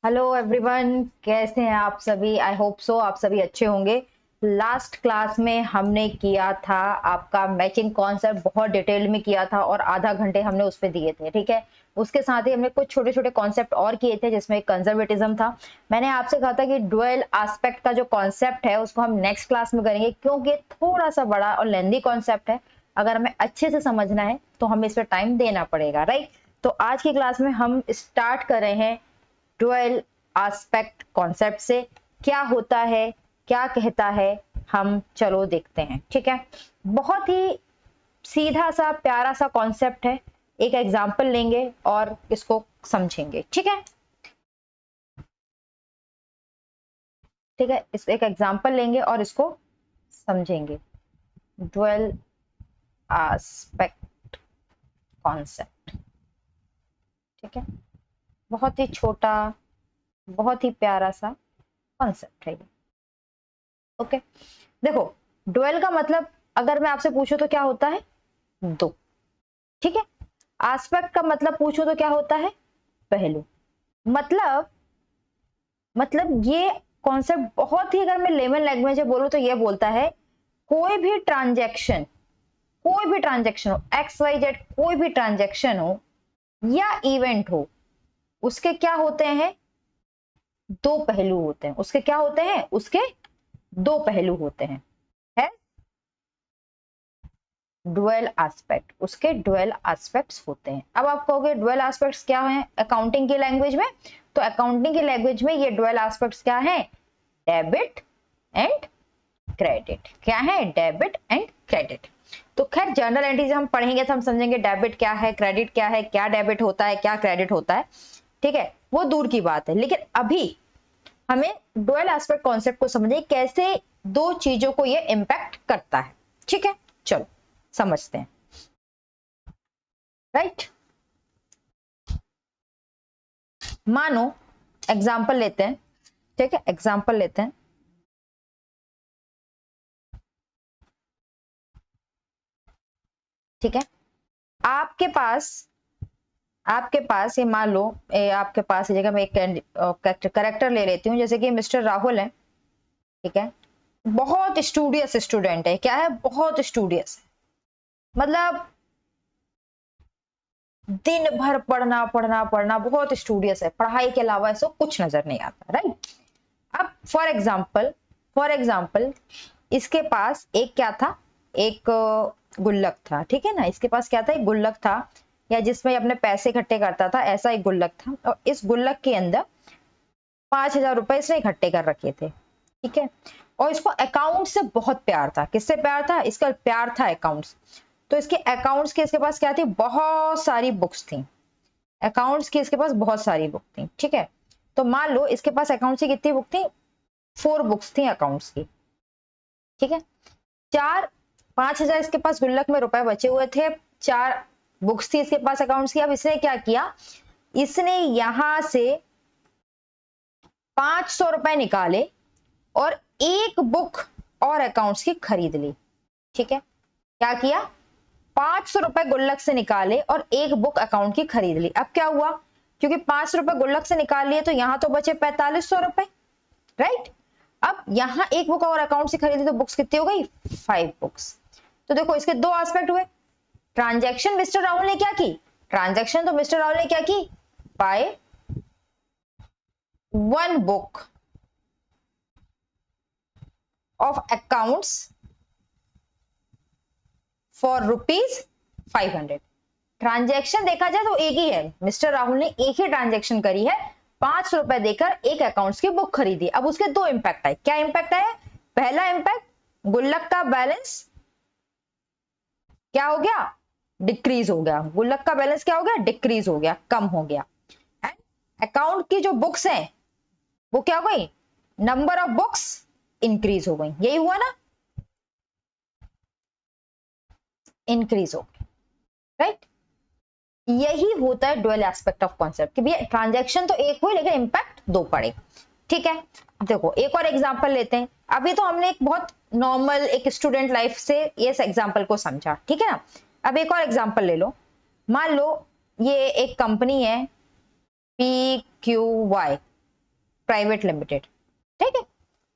Hello everyone, कैसे हैं आप सभी। आई होप सो आप सभी अच्छे होंगे। लास्ट क्लास में हमने किया था आपका मैचिंग कॉन्सेप्ट, बहुत डिटेल में किया था और आधा घंटे हमने उस पर दिए थे। ठीक है, उसके साथ ही हमने कुछ छोटे छोटे कॉन्सेप्ट और किए थे जिसमें कंजर्वेटिज्म था। मैंने आपसे कहा था कि डुअल एस्पेक्ट का जो कॉन्सेप्ट है उसको हम नेक्स्ट क्लास में करेंगे, क्योंकि थोड़ा सा बड़ा और लेंदी कॉन्सेप्ट है। अगर हमें अच्छे से समझना है तो हमें इस पर टाइम देना पड़ेगा, राइट। तो आज की क्लास में हम स्टार्ट कर रहे हैं डुअल एस्पेक्ट कॉन्सेप्ट से। क्या होता है, क्या कहता है, हम चलो देखते हैं। ठीक है, बहुत ही सीधा सा प्यारा सा कॉन्सेप्ट है। एक एग्जांपल लेंगे और इसको समझेंगे। ठीक है, ठीक है, इस एक एग्जांपल लेंगे और इसको समझेंगे। Dual aspect concept. ठीक है, बहुत ही छोटा, बहुत ही प्यारा सा कॉन्सेप्ट है ये। ओके, देखो, डुअल का मतलब अगर मैं आपसे पूछूं तो क्या होता है? दो। ठीक है, एस्पेक्ट का मतलब पूछूं तो क्या होता है? पहलू। मतलब ये कॉन्सेप्ट बहुत ही, अगर मैं लेमन लैंग्वेज में बोलूं तो ये बोलता है कोई भी ट्रांजैक्शन, कोई भी ट्रांजैक्शन हो, एक्स वाई जेड कोई भी ट्रांजैक्शन हो या इवेंट हो, उसके क्या होते हैं? दो पहलू होते हैं। उसके क्या होते हैं? उसके दो पहलू होते हैं। है डुअल एस्पेक्ट, उसके डुअल एस्पेक्ट्स होते हैं। अब आप कहोगे डुअल एस्पेक्ट्स क्या हैं अकाउंटिंग की लैंग्वेज में? तो अकाउंटिंग की लैंग्वेज में ये डुअल एस्पेक्ट्स क्या है? Debit and credit. क्या है? Debit and credit. तो खैर जनरल एंट्रीज हम पढ़ेंगे तो हम समझेंगे डेबिट क्या है, क्रेडिट क्या है, क्या डेबिट होता है, क्या क्रेडिट होता है। ठीक है, वो दूर की बात है, लेकिन अभी हमें डुअल एस्पेक्ट कॉन्सेप्ट को समझे कैसे दो चीजों को ये इंपैक्ट करता है। ठीक है, चलो समझते हैं। राइट, मानो एग्जाम्पल लेते हैं। ठीक है, एग्जाम्पल लेते हैं। ठीक है, आपके पास आपके पास ये मान लो आपके पास ये जगह मैं एक करेक्टर ले लेती हूँ, जैसे कि मिस्टर राहुल है। ठीक है, बहुत स्टूडियस स्टूडेंट है। क्या है? बहुत स्टूडियस है। मतलब दिन भर पढ़ना पढ़ना पढ़ना, बहुत स्टूडियस है। पढ़ाई के अलावा इसको कुछ नजर नहीं आता, राइट। अब फॉर एग्जाम्पल इसके पास एक क्या था? एक गुल्लक था। ठीक है ना, इसके पास क्या था? एक गुल्लक था, या जिसमें अपने पैसे इकट्ठे करता था, ऐसा एक गुल्लक था। और इस गुल्लक के अंदर 5,000 रुपए इसने इकट्ठे कर रखे थे। ठीक है, और इसको अकाउंट से बहुत प्यार था। किससे प्यार था? इसका प्यार था अकाउंट्स। तो इसके अकाउंट्स की इसके पास क्या थी? बहुत सारी बुक्स थी। अकाउंट्स की इसके पास बहुत सारी बुक थी। ठीक है, तो मान लो इसके पास अकाउंट्स की कितनी बुक थी? 4 बुक्स थी अकाउंट्स की। ठीक है, चार 5,000 इसके पास गुल्लक में रुपए बचे हुए थे, 4 बुक्स थी इसके पास अकाउंट्स की। अब इसने क्या किया? इसने यहां से 500 रुपए निकाले और एक बुक और अकाउंट्स की खरीद ली। ठीक है, क्या किया? 500 रुपए गुल्लक से निकाले और एक बुक अकाउंट की खरीद ली। अब क्या हुआ? क्योंकि 500 रुपए गुल्लक से निकाल लिए तो यहां तो बचे 4500 रुपए, राइट। अब यहां एक बुक और अकाउंट से खरीदी तो बुक्स कितनी हो गई? 5 बुक्स। तो देखो इसके दो एस्पेक्ट हुए। ट्रांजैक्शन मिस्टर राहुल ने क्या की? ट्रांजैक्शन तो मिस्टर राहुल ने क्या की? Buy 1 book of accounts for ₹500। Transaction देखा जाए तो एक ही है, मिस्टर राहुल ने एक ही ट्रांजैक्शन करी है, 500 रुपए देकर एक अकाउंट्स की बुक खरीदी। अब उसके दो इंपैक्ट आए। क्या इंपैक्ट आया? पहला इंपैक्ट, गुल्लक का बैलेंस क्या हो गया? डिक्रीज हो गया। गुल्लक का बैलेंस क्या हो गया? डिक्रीज हो गया, कम हो गया। एंड अकाउंट की जो बुक्स हैं वो क्या हो गई? नंबर ऑफ बुक्स इंक्रीज हो गई। यही हुआ ना, इंक्रीज हो गई, राइट। यही होता है डुअल एस्पेक्ट ऑफ कॉन्सेप्ट कि भैया ट्रांजैक्शन तो एक हुई लेकिन इंपैक्ट दो पड़े। ठीक है, देखो एक और एग्जांपल लेते हैं। अभी तो हमने एक बहुत नॉर्मल एक स्टूडेंट लाइफ से इस एग्जांपल को समझा। ठीक है ना, अब एक और एग्जांपल ले लो। मान लो ये एक कंपनी है PQY। प्राइवेट लिमिटेड, ठीक है,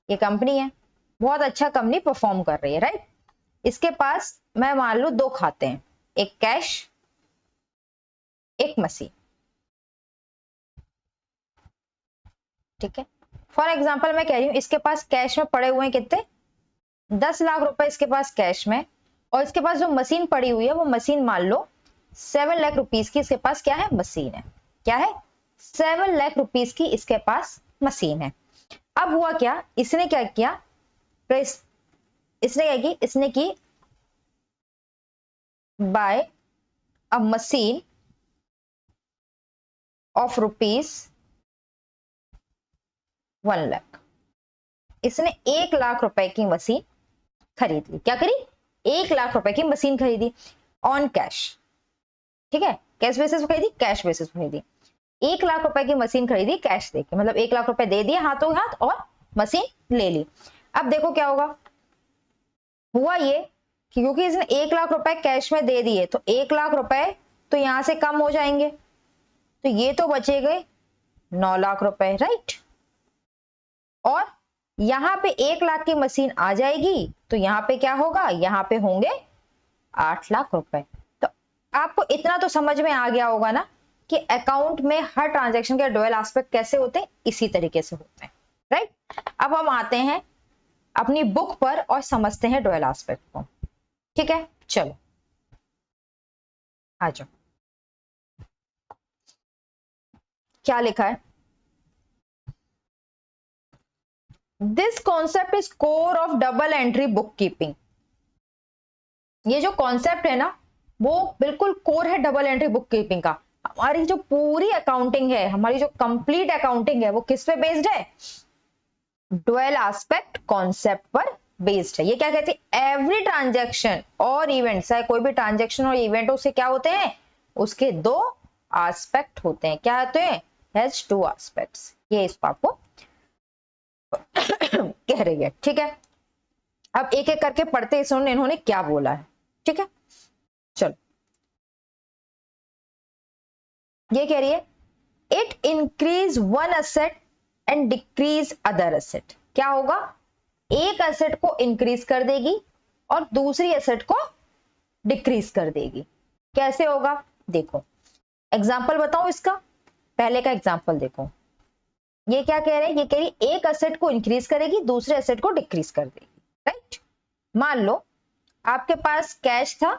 ये कंपनी है, बहुत अच्छा कंपनी परफॉर्म कर रही है, राइट। इसके पास मैं मान लू 2 खाते हैं, एक कैश एक मशीन, ठीक है। फॉर एग्जांपल मैं कह रही हूं इसके पास कैश में पड़े हुए हैं कितने, 10 लाख रुपए इसके पास कैश में, और इसके पास जो मशीन पड़ी हुई है वो मशीन मान लो 7 लाख रुपीस की इसके पास क्या है, मशीन है, क्या है, 7 लाख रुपीस की इसके पास मशीन है। अब हुआ क्या, इसने क्या किया, इसने क्या की, इसने की buy a machine of rupees 1 lakh, इसने 1 लाख रुपए की मशीन खरीद ली, क्या करी, 1 लाख रुपए की मशीन खरीदी ऑन कैश, ठीक है, कैश बेसिस पे खरीदी, कैश बेसिस पे खरीदी, 1 लाख रुपए की मशीन खरीदी कैश देके, मतलब 1 लाख रुपए दे दिए हाथों हाथ और मशीन ले ली। अब देखो क्या होगा, हुआ ये कि क्योंकि इसने 1 लाख रुपए कैश में दे दिए तो 1 लाख रुपए तो यहां से कम हो जाएंगे, तो ये तो बचे गए 9 लाख रुपए, राइट। और यहां पे 1 लाख की मशीन आ जाएगी तो यहां पे क्या होगा, यहां पे होंगे 8 लाख रुपए। तो आपको इतना तो समझ में आ गया होगा ना कि अकाउंट में हर ट्रांजैक्शन के ड्यूअल एस्पेक्ट कैसे होते हैं, इसी तरीके से होते हैं, राइट। अब हम आते हैं अपनी बुक पर और समझते हैं ड्यूअल एस्पेक्ट को, ठीक है, चलो आ जाओ। क्या लिखा है, this concept is core of double entry book keeping. ये जो कॉन्सेप्ट है ना वो बिल्कुल कोर है डबल एंट्री बुक कीपिंग का। हमारी जो पूरी अकाउंटिंग है, हमारी जो कंप्लीट अकाउंटिंग है वो किस पे बेस्ड है, ड्यूअल एस्पेक्ट कॉन्सेप्ट पर बेस्ड है। ये क्या कहते हैं, एवरी ट्रांजैक्शन और इवेंट, चाहे कोई भी ट्रांजैक्शन और इवेंट हो, उसके क्या होते हैं, उसके 2 एस्पेक्ट होते हैं, क्या होते हैं, हैज 2 एस्पेक्ट्स। ये इस बात को कह रही है, ठीक है। अब एक एक करके पढ़ते हैं इन्होंने क्या बोला है, ठीक है, चलो। ये कह रही है it increase one asset and decrease other asset. क्या होगा, एक एसेट को इंक्रीज कर देगी और दूसरी एसेट को डिक्रीज कर देगी। कैसे होगा, देखो एग्जांपल बताऊं इसका, पहले का एग्जांपल देखो। ये क्या कह रहे हैं, ये कह रही एक एसेट को इंक्रीज करेगी दूसरे एसेट को डिक्रीज कर देगी, राइट। मान लो आपके पास कैश था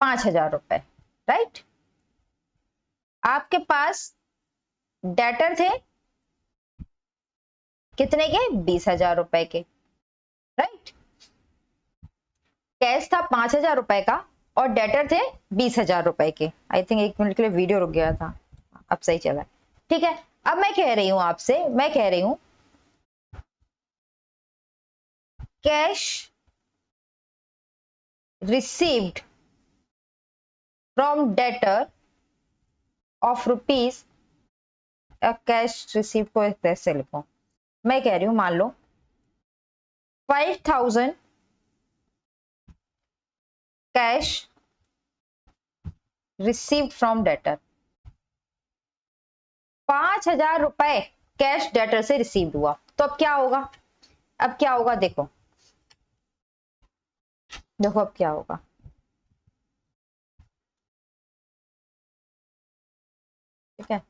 5,000 रुपए, राइट। आपके पास डेटर थे कितने के, 20,000 रुपए के, राइट। कैश था 5,000 रुपए का और डेटर थे 20,000 रुपए के। आई थिंक 1 मिनट के लिए वीडियो रुक गया था, अब सही चला, ठीक है। अब मैं कह रही हूं आपसे, मैं कह रही हूं cash received from debtor of rupees, cash receive को कैसे लिखो, मैं कह रही हूं मान लो 5,000 कैश रिसीव्ड फ्रॉम डेटर, 5,000 रुपए कैश डेटर से रिसीव्ड हुआ, तो अब क्या होगा, अब क्या होगा, देखो देखो अब क्या होगा, ठीक है।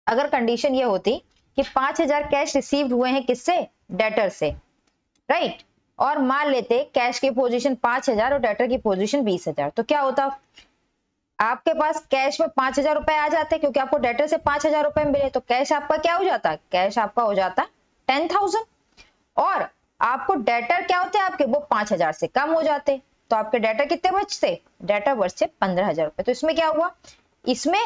अगर कंडीशन ये होती कि 5,000 कैश रिसीव्ड हुए हैं किससे, डेटर से, राइट, और मान लेते कैश की पोजीशन 5,000 और डेटर की पोजीशन 20,000, तो क्या होता, आपके पास कैश में 5,000 रुपए आ जाते क्योंकि आपको डेटर से 5,000 रुपए मिले, तो कैश आपका क्या हो जाता, कैश आपका हो जाता 10,000, और आपको डेटर क्या होते हैं आपके, वो 5,000 से कम हो जाते, तो आपके डेटर कितने बचते, डेटर बचते 15,000 रुपए। तो इसमें क्या हुआ, इसमें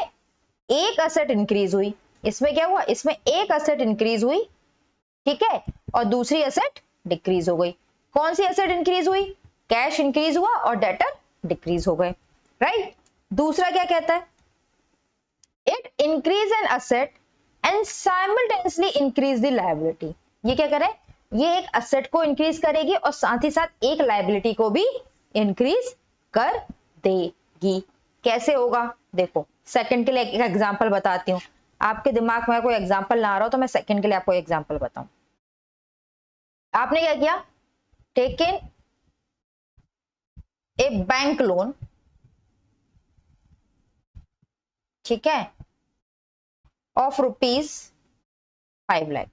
एक असेट इंक्रीज हुई, इसमें क्या हुआ, इसमें एक असेट इंक्रीज हुई, ठीक है, और दूसरी असेट डिक्रीज हो गई। कौन सी असेट इंक्रीज हुई, कैश इंक्रीज हुआ और डेटर डिक्रीज हो गए, राइट। दूसरा क्या कहता है, it increase an asset and simultaneously increase the liability. ये क्या करे, ये एक असेट को इंक्रीज करेगी और साथ ही साथ एक लायबिलिटी को भी इंक्रीज कर देगी, कैसे होगा देखो, सेकंड के लिए एक एग्जांपल बताती हूँ। आपके दिमाग में कोई एग्जांपल ना आ रहा हो तो मैं सेकंड के लिए आपको एग्जांपल बताऊं। आपने क्या किया, टेकन ए बैंक लोन, ठीक है, ऑफ ₹5 लाख।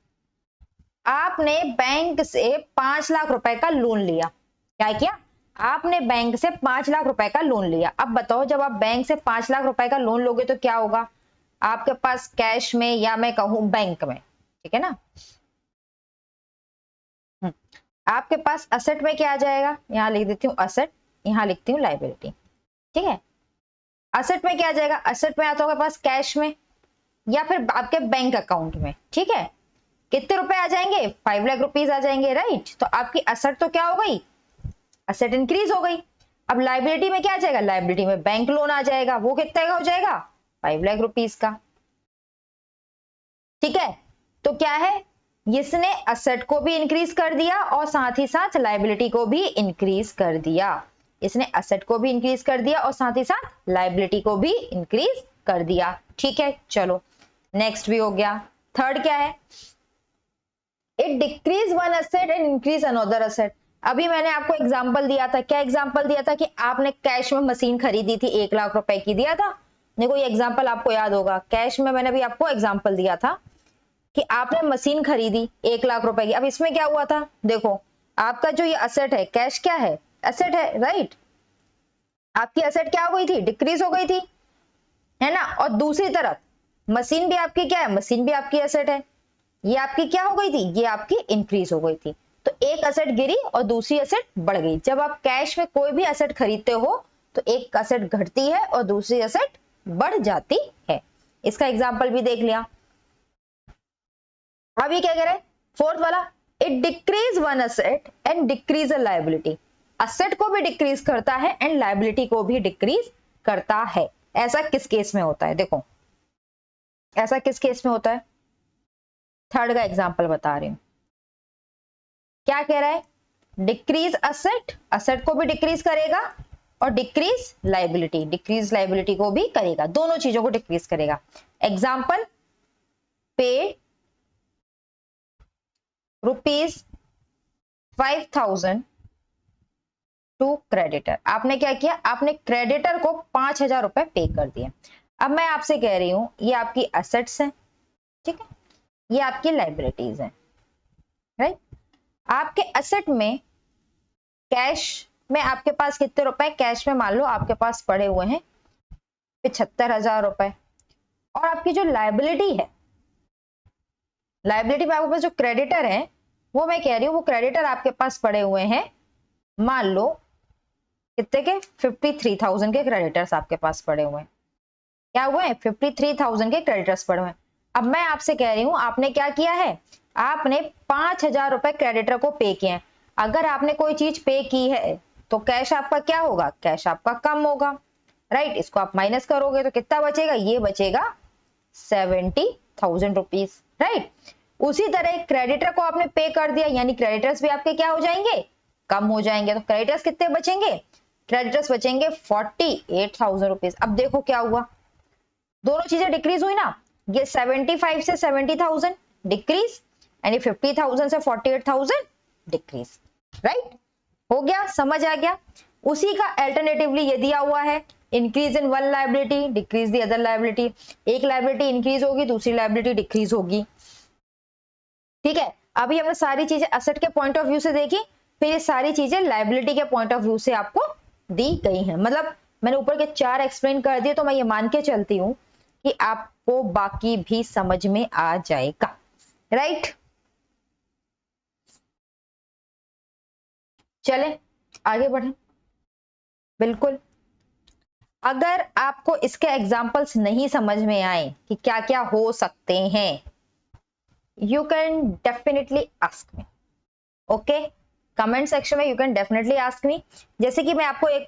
आपने बैंक से 5 लाख रुपए का लोन लिया। क्या किया, आपने बैंक से 5 लाख रुपए का लोन लिया। अब बताओ, जब आप बैंक से 5 लाख रुपए का लोन लोगे तो क्या होगा, आपके पास कैश में या मैं कहूं बैंक में, ठीक है ना, आपके पास असेट में क्या आ जाएगा, यहां लिख देती हूँ असेट, यहां लिखती हूँ लाइबिलिटी, ठीक है। असेट में क्या आ जाएगा, असेट में आता होगा पास कैश में या फिर आपके बैंक अकाउंट में, ठीक है। कितने रुपए आ जाएंगे, 5 लाख रुपीज आ जाएंगे, राइट। तो आपकी असेट तो क्या हो गई, असेट इंक्रीज हो गई। अब लाइबिलिटी में क्या आ जाएगा, लाइबिलिटी में बैंक लोन आ जाएगा, वो कितने का हो जाएगा, 5 लाख रुपीज का, ठीक है। तो क्या है, इसने असेट को भी इंक्रीज कर दिया और साथ ही साथ लाइबिलिटी को भी इंक्रीज कर दिया। इसने असेट को भी इंक्रीज कर दिया और साथ ही साथ लाइबिलिटी को भी इंक्रीज कर दिया, ठीक है। चलो नेक्स्ट भी हो गया। थर्ड क्या है, it decrease one asset and increase another asset. अभी मैंने आपको एग्जांपल दिया था, क्या एग्जांपल दिया था कि आपने कैश में मशीन खरीदी थी, 1 लाख रुपए की दिया था। देखो ये एग्जांपल आपको याद होगा, कैश में मैंने भी आपको एग्जांपल दिया था कि आपने मशीन खरीदी 1 लाख रुपए की। अब इसमें क्या हुआ था, देखो आपका जो ये असेट है, कैश क्या है, एसेट है, राइट। आपकी एसेट क्या हो गई थी, डिक्रीज हो गई थी, है ना। और दूसरी तरफ मशीन भी आपकी क्या है, मशीन भी आपकी एसेट है, ये आपकी क्या हो गई थी, ये आपकी इंक्रीज हो गई थी। तो एक एसेट गिरी और दूसरी एसेट बढ़ गई। जब आप कैश में कोई भी एसेट खरीदते हो तो एक एसेट घटती है और दूसरी एसेट बढ़ जाती है। इसका एग्जांपल भी देख लिया। अब ये क्या कह रहे हैं, फोर्थ वाला, it decrease one asset and decrease a liability. Asset को भी डिक्रीज करता है एंड लायबिलिटी को भी डिक्रीज करता है। ऐसा किस केस में होता है, देखो ऐसा किस केस में होता है, थर्ड का एग्जांपल बता रही हूं। क्या कह रहा है, डिक्रीज असेट, असेट को भी डिक्रीज करेगा और डिक्रीज लायबिलिटी को भी करेगा, दोनों चीजों को डिक्रीज करेगा। एग्जांपल, पे ₹5,000 टू क्रेडिटर। आपने क्या किया, आपने क्रेडिटर को 5,000 रुपए पे कर दिए। अब मैं आपसे कह रही हूं ये आपकी असेट्स हैं, ठीक है, ये आपकी लाइबिलिटीज हैं, राइट। आपके असेट में कैश में आपके पास कितने रुपए कैश में, मान लो आपके पास पड़े हुए हैं 75,000 रुपए। और आपकी जो लाइबिलिटी है, लाइबिलिटी में आपके पास जो क्रेडिटर है, वो मैं कह रही हूं वो क्रेडिटर आपके पास पड़े हुए हैं, मान लो कितने के, 53,000 के क्रेडिटर्स आपके पास पड़े हुए हैं। क्या हुए हैं, 53,000 के क्रेडिटर्स पड़े हुए हैं। अब मैं आपसे कह रही हूं आपने क्या किया है, आपने 5,000 रुपए क्रेडिटर को पे किए हैं। अगर आपने कोई चीज पे की है तो कैश आपका क्या होगा, कैश आपका कम होगा, राइट। इसको आप माइनस करोगे तो कितना बचेगा, ये बचेगा 70,000 रुपीज, राइट। उसी तरह क्रेडिटर को आपने पे कर दिया, यानी क्रेडिटर्स भी आपके क्या हो जाएंगे, कम हो जाएंगे। तो क्रेडिटर्स कितने बचेंगे, क्रेडिटर्स बचेंगे 48,000 रुपीज। अब देखो क्या हुआ, दोनों चीजें डिक्रीज हुई ना, ये 75 से 70,000 डिक्रीज यानी 50,000 से 48,000 डिक्रीज, राइट। हो गया, समझ आ गया। उसी का अल्टरनेटिवली ये दिया हुआ है, increase in one liability decrease the other liability. एक लायबिलिटी इंक्रीज होगी, दूसरी लायबिलिटी डिक्रीज होगी, ठीक है। अभी हमने सारी चीजें एसेट के पॉइंट ऑफ व्यू से देखी, फिर ये सारी चीजें लायबिलिटी के पॉइंट ऑफ व्यू से आपको दी गई हैं। मतलब मैंने ऊपर के 4 एक्सप्लेन कर दिए, तो मैं ये मान के चलती हूं कि आपको बाकी भी समझ में आ जाएगा, राइट। चले आगे बढ़े। बिल्कुल, अगर आपको इसके एग्जाम्पल्स नहीं समझ में आए कि क्या क्या हो सकते हैं, you can definitely ask me, okay. Comment section में you can definitely ask me. जैसे कि मैं आपको एक,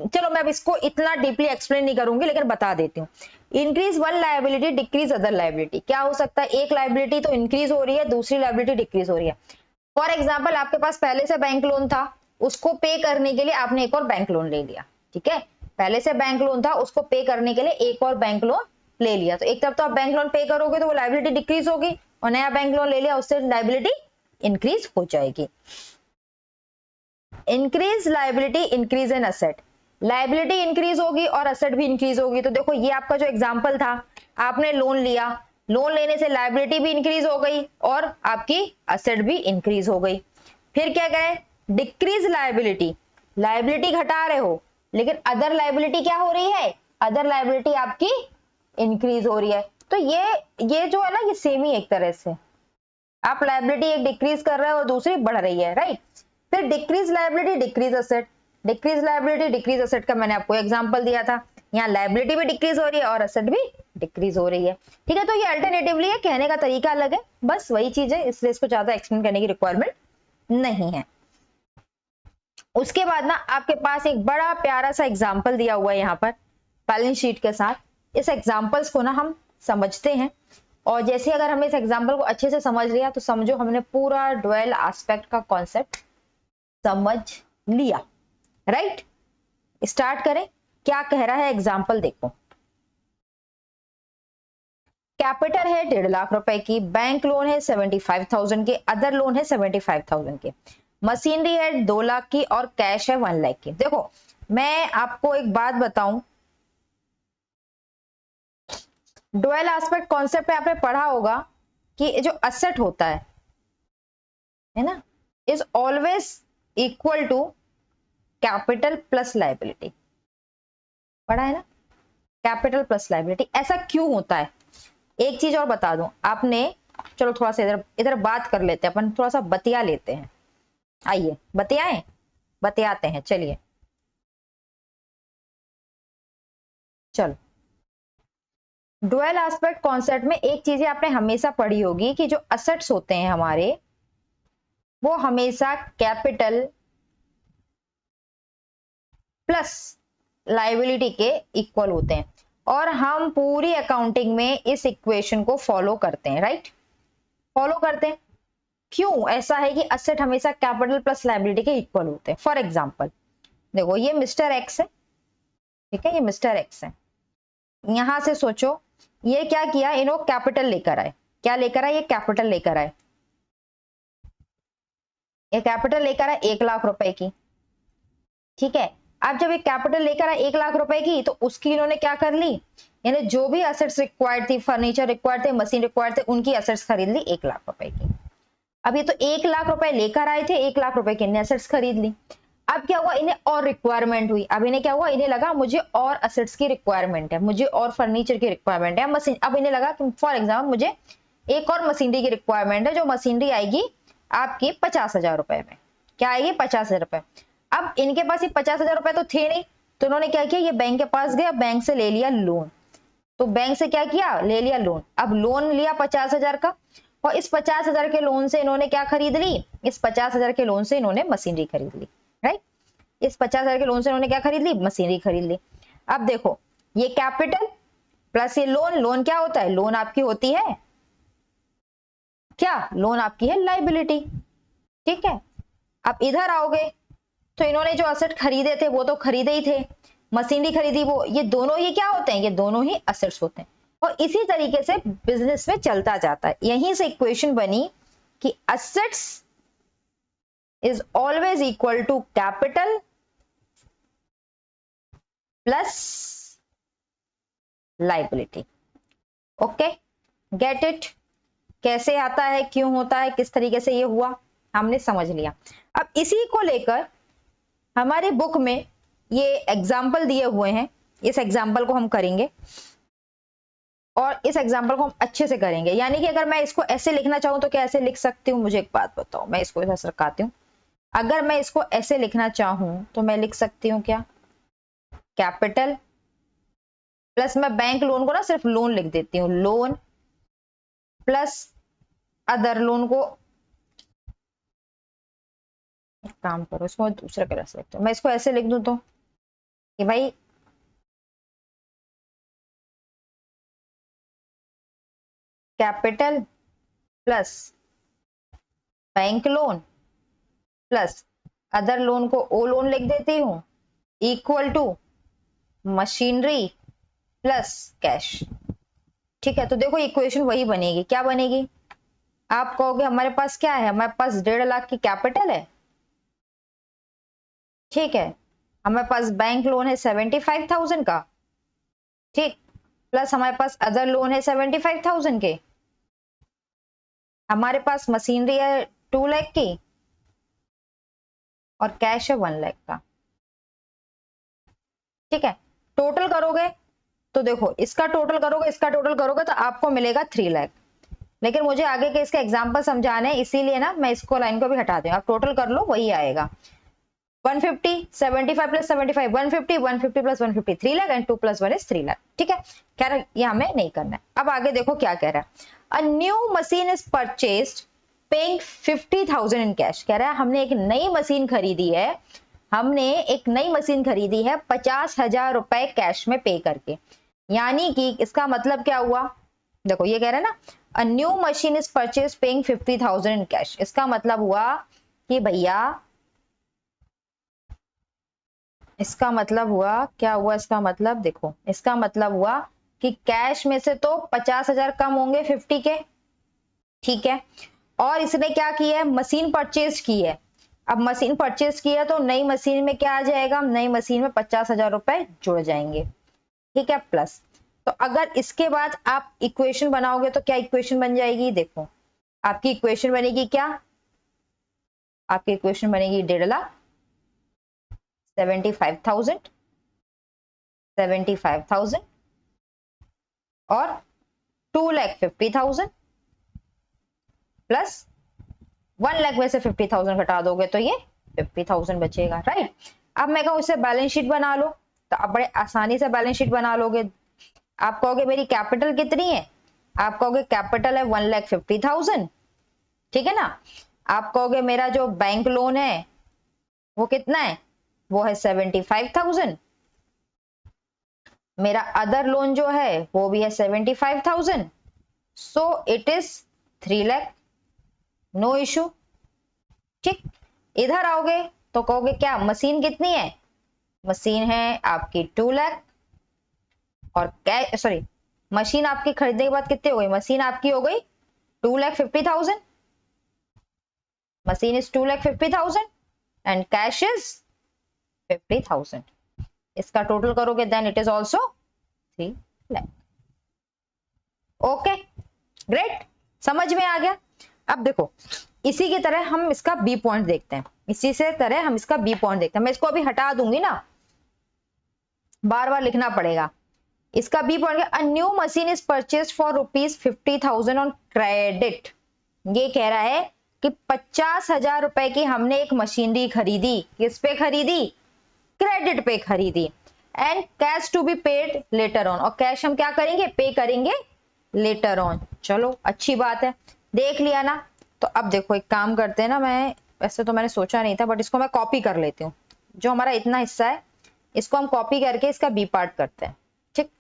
चलो मैं अब इसको इतना डीपली एक्सप्लेन नहीं करूंगी, लेकिन बता देती हूँ। Increase one liability decrease other liability, क्या हो सकता है, एक लायबिलिटी तो इंक्रीज हो रही है, दूसरी लायबिलिटी डिक्रीज हो रही है। फॉर एग्जाम्पल, आपके पास पहले से बैंक लोन था, उसको पे करने के लिए आपने एक और बैंक लोन ले लिया, ठीक है। पहले से बैंक लोन था, उसको पे करने के लिए एक और बैंक लोन ले लिया, तो एक तरफ तो आप बैंक लोन पे करोगे तो वो लायबिलिटी डिक्रीज होगी, और नया बैंक लोन ले लिया उससे लायबिलिटी इंक्रीज हो जाएगी। Increase liability, increase in asset, liability increase होगी और असेट भी इंक्रीज होगी। तो देखो ये आपका जो एग्जांपल था, आपने लोन लिया, लोन लेने से लायबिलिटी भी इंक्रीज हो गई और आपकी असेट भी इंक्रीज हो गई। फिर क्या करें, डिक्रीज लायबिलिटी, लायबिलिटी घटा रहे हो लेकिन अदर लायबिलिटी क्या हो रही है, अदर लायबिलिटी आपकी इंक्रीज हो रही है। तो ये जो है ना, ये सेम ही एक तरह से आप लायबिलिटी एक डिक्रीज कर रहे हो और दूसरी बढ़ रही है, राइट। फिर decrease liability, decrease asset, decrease liability, decrease asset का मैंने आपको एग्जांपल दिया था, यहाँ लायबिलिटी भी डिक्रीज हो रही है और असेट भी डिक्रीज हो रही है। ठीक है, तो ये अल्टरनेटिवली है, कहने का तरीका अलग है, बस वही चीज है, इसलिए इसको ज्यादा एक्सप्लेन करने की रिक्वायरमेंट नहीं है। उसके बाद ना आपके पास एक बड़ा प्यारा सा एग्जाम्पल दिया हुआ है यहाँ पर बैलेंस शीट के साथ। इस एग्जाम्पल्स को ना हम समझते हैं, और जैसे अगर हमने इस एग्जाम्पल को अच्छे से समझ लिया तो समझो हमने पूरा ड्यूअल एस्पेक्ट का कॉन्सेप्ट समझ लिया, राइट। स्टार्ट करें, क्या कह रहा है एग्जाम्पल देखो। कैपिटल है 1.5 लाख रुपए की, बैंक लोन है 75,000 के, अदर लोन है 75,000 के, मशीनरी है 2 लाख की और कैश है 1 लाख की। देखो मैं आपको एक बात बताऊं, ड्यूअल एस्पेक्ट कॉन्सेप्ट पे आपने पढ़ा होगा कि जो असेट होता है ना, is always equal to capital plus liability, पढ़ा है ना, कैपिटल प्लस लायबिलिटी। ऐसा क्यों होता है, एक चीज और बता दूं आपने, चलो थोड़ा सा इधर इधर बात कर लेते हैं अपन, थोड़ा सा बतिया लेते हैं, आइए बतियाएं, बतियाते हैं, चलिए चलो। ड्यूअल एस्पेक्ट कॉन्सेप्ट में एक चीज आपने हमेशा पढ़ी होगी कि जो असेट्स होते हैं हमारे, वो हमेशा कैपिटल प्लस लायबिलिटी के इक्वल होते हैं, और हम पूरी अकाउंटिंग में इस इक्वेशन को फॉलो करते हैं, राइट, फॉलो करते हैं। क्यों ऐसा है कि असेट हमेशा कैपिटल प्लस लायबिलिटी के इक्वल होते हैं। फॉर एग्जांपल देखो ये मिस्टर एक्स है, ठीक है, ये मिस्टर एक्स है, यहां से सोचो ये क्या किया, इन्होंने कैपिटल लेकर आए, क्या लेकर आए, ये कैपिटल लेकर आए, ये कैपिटल लेकर आए 1 लाख रुपए की, ठीक है। अब जब ये कैपिटल लेकर आए 1 लाख रुपए की, तो उसकी इन्होंने क्या कर ली, यानी जो भी असेट्स रिक्वायर्ड थी, फर्नीचर रिक्वायर्ड थे, मशीन रिक्वायर्ड थे, उनकी असेट्स खरीद ली 1 लाख रुपए की। अब ये तो 1 लाख रुपए लेकर आए थे, 1 लाख रुपए की इन्हें असेट्स खरीद ली। अब क्या हुआ, इन्हें और रिक्वायरमेंट हुई, अब इन्हें क्या हुआ, इन्हें लगा मुझे और असेट्स की रिक्वायरमेंट है, मुझे और फर्नीचर की रिक्वायरमेंट है, मशीन, अब इन्हें लगा कि फॉर एग्जाम्पल मुझे एक और मशीनरी की रिक्वायरमेंट है, जो मशीनरी आएगी आपकी 50,000 रुपए में, क्या आएगी 50,000 रुपए। अब इनके पास ये 50,000 रुपए तो थे नहीं, तो उन्होंने क्या किया, ये बैंक के पास गया, बैंक से ले लिया लोन, तो बैंक से क्या किया, ले लिया लोन। अब लोन लिया 50,000 का, और इस 50,000 के लोन से इन्होंने क्या खरीद ली, इस 50,000 के लोन से इन्होंने मशीनरी खरीद ली, राइट, इस 50,000 के लोन से इन्होंने क्या खरीद ली, मशीनरी खरीद ली। अब देखो ये कैपिटल प्लस ये लोन, लोन क्या होता है, लोन आपकी होती है क्या, लोन आपकी है लायबिलिटी, ठीक है। अब इधर आओगे तो इन्होंने जो असेट खरीदे थे वो तो खरीदे ही थे, मशीनरी खरीदी वो, ये दोनों ही क्या होते हैं, ये दोनों ही असेट्स होते हैं, और इसी तरीके से बिजनेस में चलता जाता है। यहीं से इक्वेशन बनी कि assets is always equal to capital plus liability. Okay, get it, कैसे आता है, क्यों होता है, किस तरीके से ये हुआ, हमने समझ लिया। अब इसी को लेकर हमारी बुक में ये एग्जाम्पल दिए हुए हैं, इस एग्जाम्पल को हम करेंगे, और इस एग्जाम्पल को हम अच्छे से करेंगे। यानी कि अगर मैं इसको ऐसे लिखना चाहूं तो क्या ऐसे लिख सकती हूँ, मुझे एक बात बताओ, मैं इसको ऐसे रखाती हूँ, अगर मैं इसको ऐसे लिखना चाहूं तो मैं लिख सकती हूँ क्या, कैपिटल प्लस, मैं बैंक लोन को ना सिर्फ लोन लिख देती हूँ, लोन प्लस अदर लोन को, एक काम करो इसको दूसरे कलर से लिखती हूँ, मैं इसको ऐसे लिख दूं तो कि भाई capital plus bank loan plus other loan को ओ लोन लिख देती हूँ, equal to machinery plus cash. ठीक है, तो देखो इक्वेशन वही बनेगी, क्या बनेगी? आप कहोगे हमारे पास क्या है, हमारे पास 1.5 लाख की कैपिटल है, ठीक है, हमारे पास बैंक लोन है 75,000 का, ठीक, प्लस हमारे पास अदर लोन है 75,000 के, हमारे पास मशीनरी है 2 लाख की और कैश है 1 लाख का। ठीक है, टोटल करोगे तो देखो इसका टोटल करोगे, इसका टोटल करोगे तो आपको मिलेगा 3 लाख। लेकिन मुझे आगे के इसके एग्जांपल समझाने हैं, इसीलिए ना मैं इसको लाइन को भी हटा दूं, आप टोटल कर लो वही आएगा। 150 75 plus 75 150 150 plus 150 3 lakh and 2 plus 1 is 3 lakh. ठीक है, कह रहा ये हमें नहीं करना है। अब आगे देखो क्या कह रहा है, अ new machine is purchased paying 50,000 in cash. कह रहा है हमने एक नई मशीन खरीदी है, हमने एक नई मशीन खरीदी है 50,000 रुपए कैश में पे करके। यानी कि इसका मतलब क्या हुआ, देखो ये कह रहा है ना, अ new machine is purchase paying 50,000 in cash. इसका मतलब हुआ कि भैया, इसका मतलब हुआ क्या हुआ, इसका मतलब देखो, इसका मतलब हुआ कि कैश में से तो 50,000 कम होंगे 50 के, ठीक है, और इसने क्या किया है, मशीन परचेज की है। अब मशीन परचेज की है तो नई मशीन में क्या आ जाएगा, नई मशीन में 50,000 रुपए जुड़ जाएंगे, ठीक है, प्लस। तो अगर इसके बाद आप इक्वेशन बनाओगे तो क्या इक्वेशन बन जाएगी, देखो आपकी इक्वेशन बनेगी क्या, आपकी इक्वेशन बनेगी 1.5 लाख 75,000 और 2,50,000 प्लस 1 लाख में से 50,000 घटा दोगे तो ये 50,000 बचेगा, राइट। अब मैं कहूं इसे बैलेंस शीट बना लो, तो आप बड़े आसानी से बैलेंस शीट बना लोगे। आप कहोगे मेरी कैपिटल कितनी है, आप कहोगे कैपिटल है 1,50,000, ठीक है ना। आप कहोगे मेरा जो बैंक लोन है वो कितना है, वो है 75,000, मेरा अदर लोन जो है वो भी है 75,000, so it is 3 lakh, no issue. ठीक, इधर आओगे तो कहोगे क्या, मशीन कितनी है, मशीन है आपकी 2 लाख और कैश, सॉरी, मशीन आपकी खरीदने के बाद कितनी हो गई, मशीन आपकी हो गई 2,50,000, machine is 2,50,000 and cash is 50,000। इसका टोटल करोगे then it is also 3 lakh. Okay, great, समझ में आ गया। अब देखो इसी की तरह हम इसका बी पॉइंट देखते हैं, इसी से तरह हम इसका बी पॉइंट देखते हैं। मैं इसको अभी हटा दूंगी ना, बार बार लिखना पड़ेगा। इसका B point, a new machine is purchase for ₹50,000 on credit. ये कह रहा है कि 50,000 रुपए की हमने एक मशीनरी खरीदी, किस पे खरीदी, क्रेडिट पे खरीदी, and cash to be paid later on, और कैश हम क्या करेंगे, पे करेंगे लेटर ऑन। चलो अच्छी बात है, देख लिया ना। तो अब देखो एक काम करते हैं ना, मैं वैसे तो मैंने सोचा नहीं था बट इसको मैं कॉपी कर लेती हूँ, जो हमारा इतना हिस्सा है इसको हम कॉपी करके इसका बी पार्ट करते हैं। ठीक,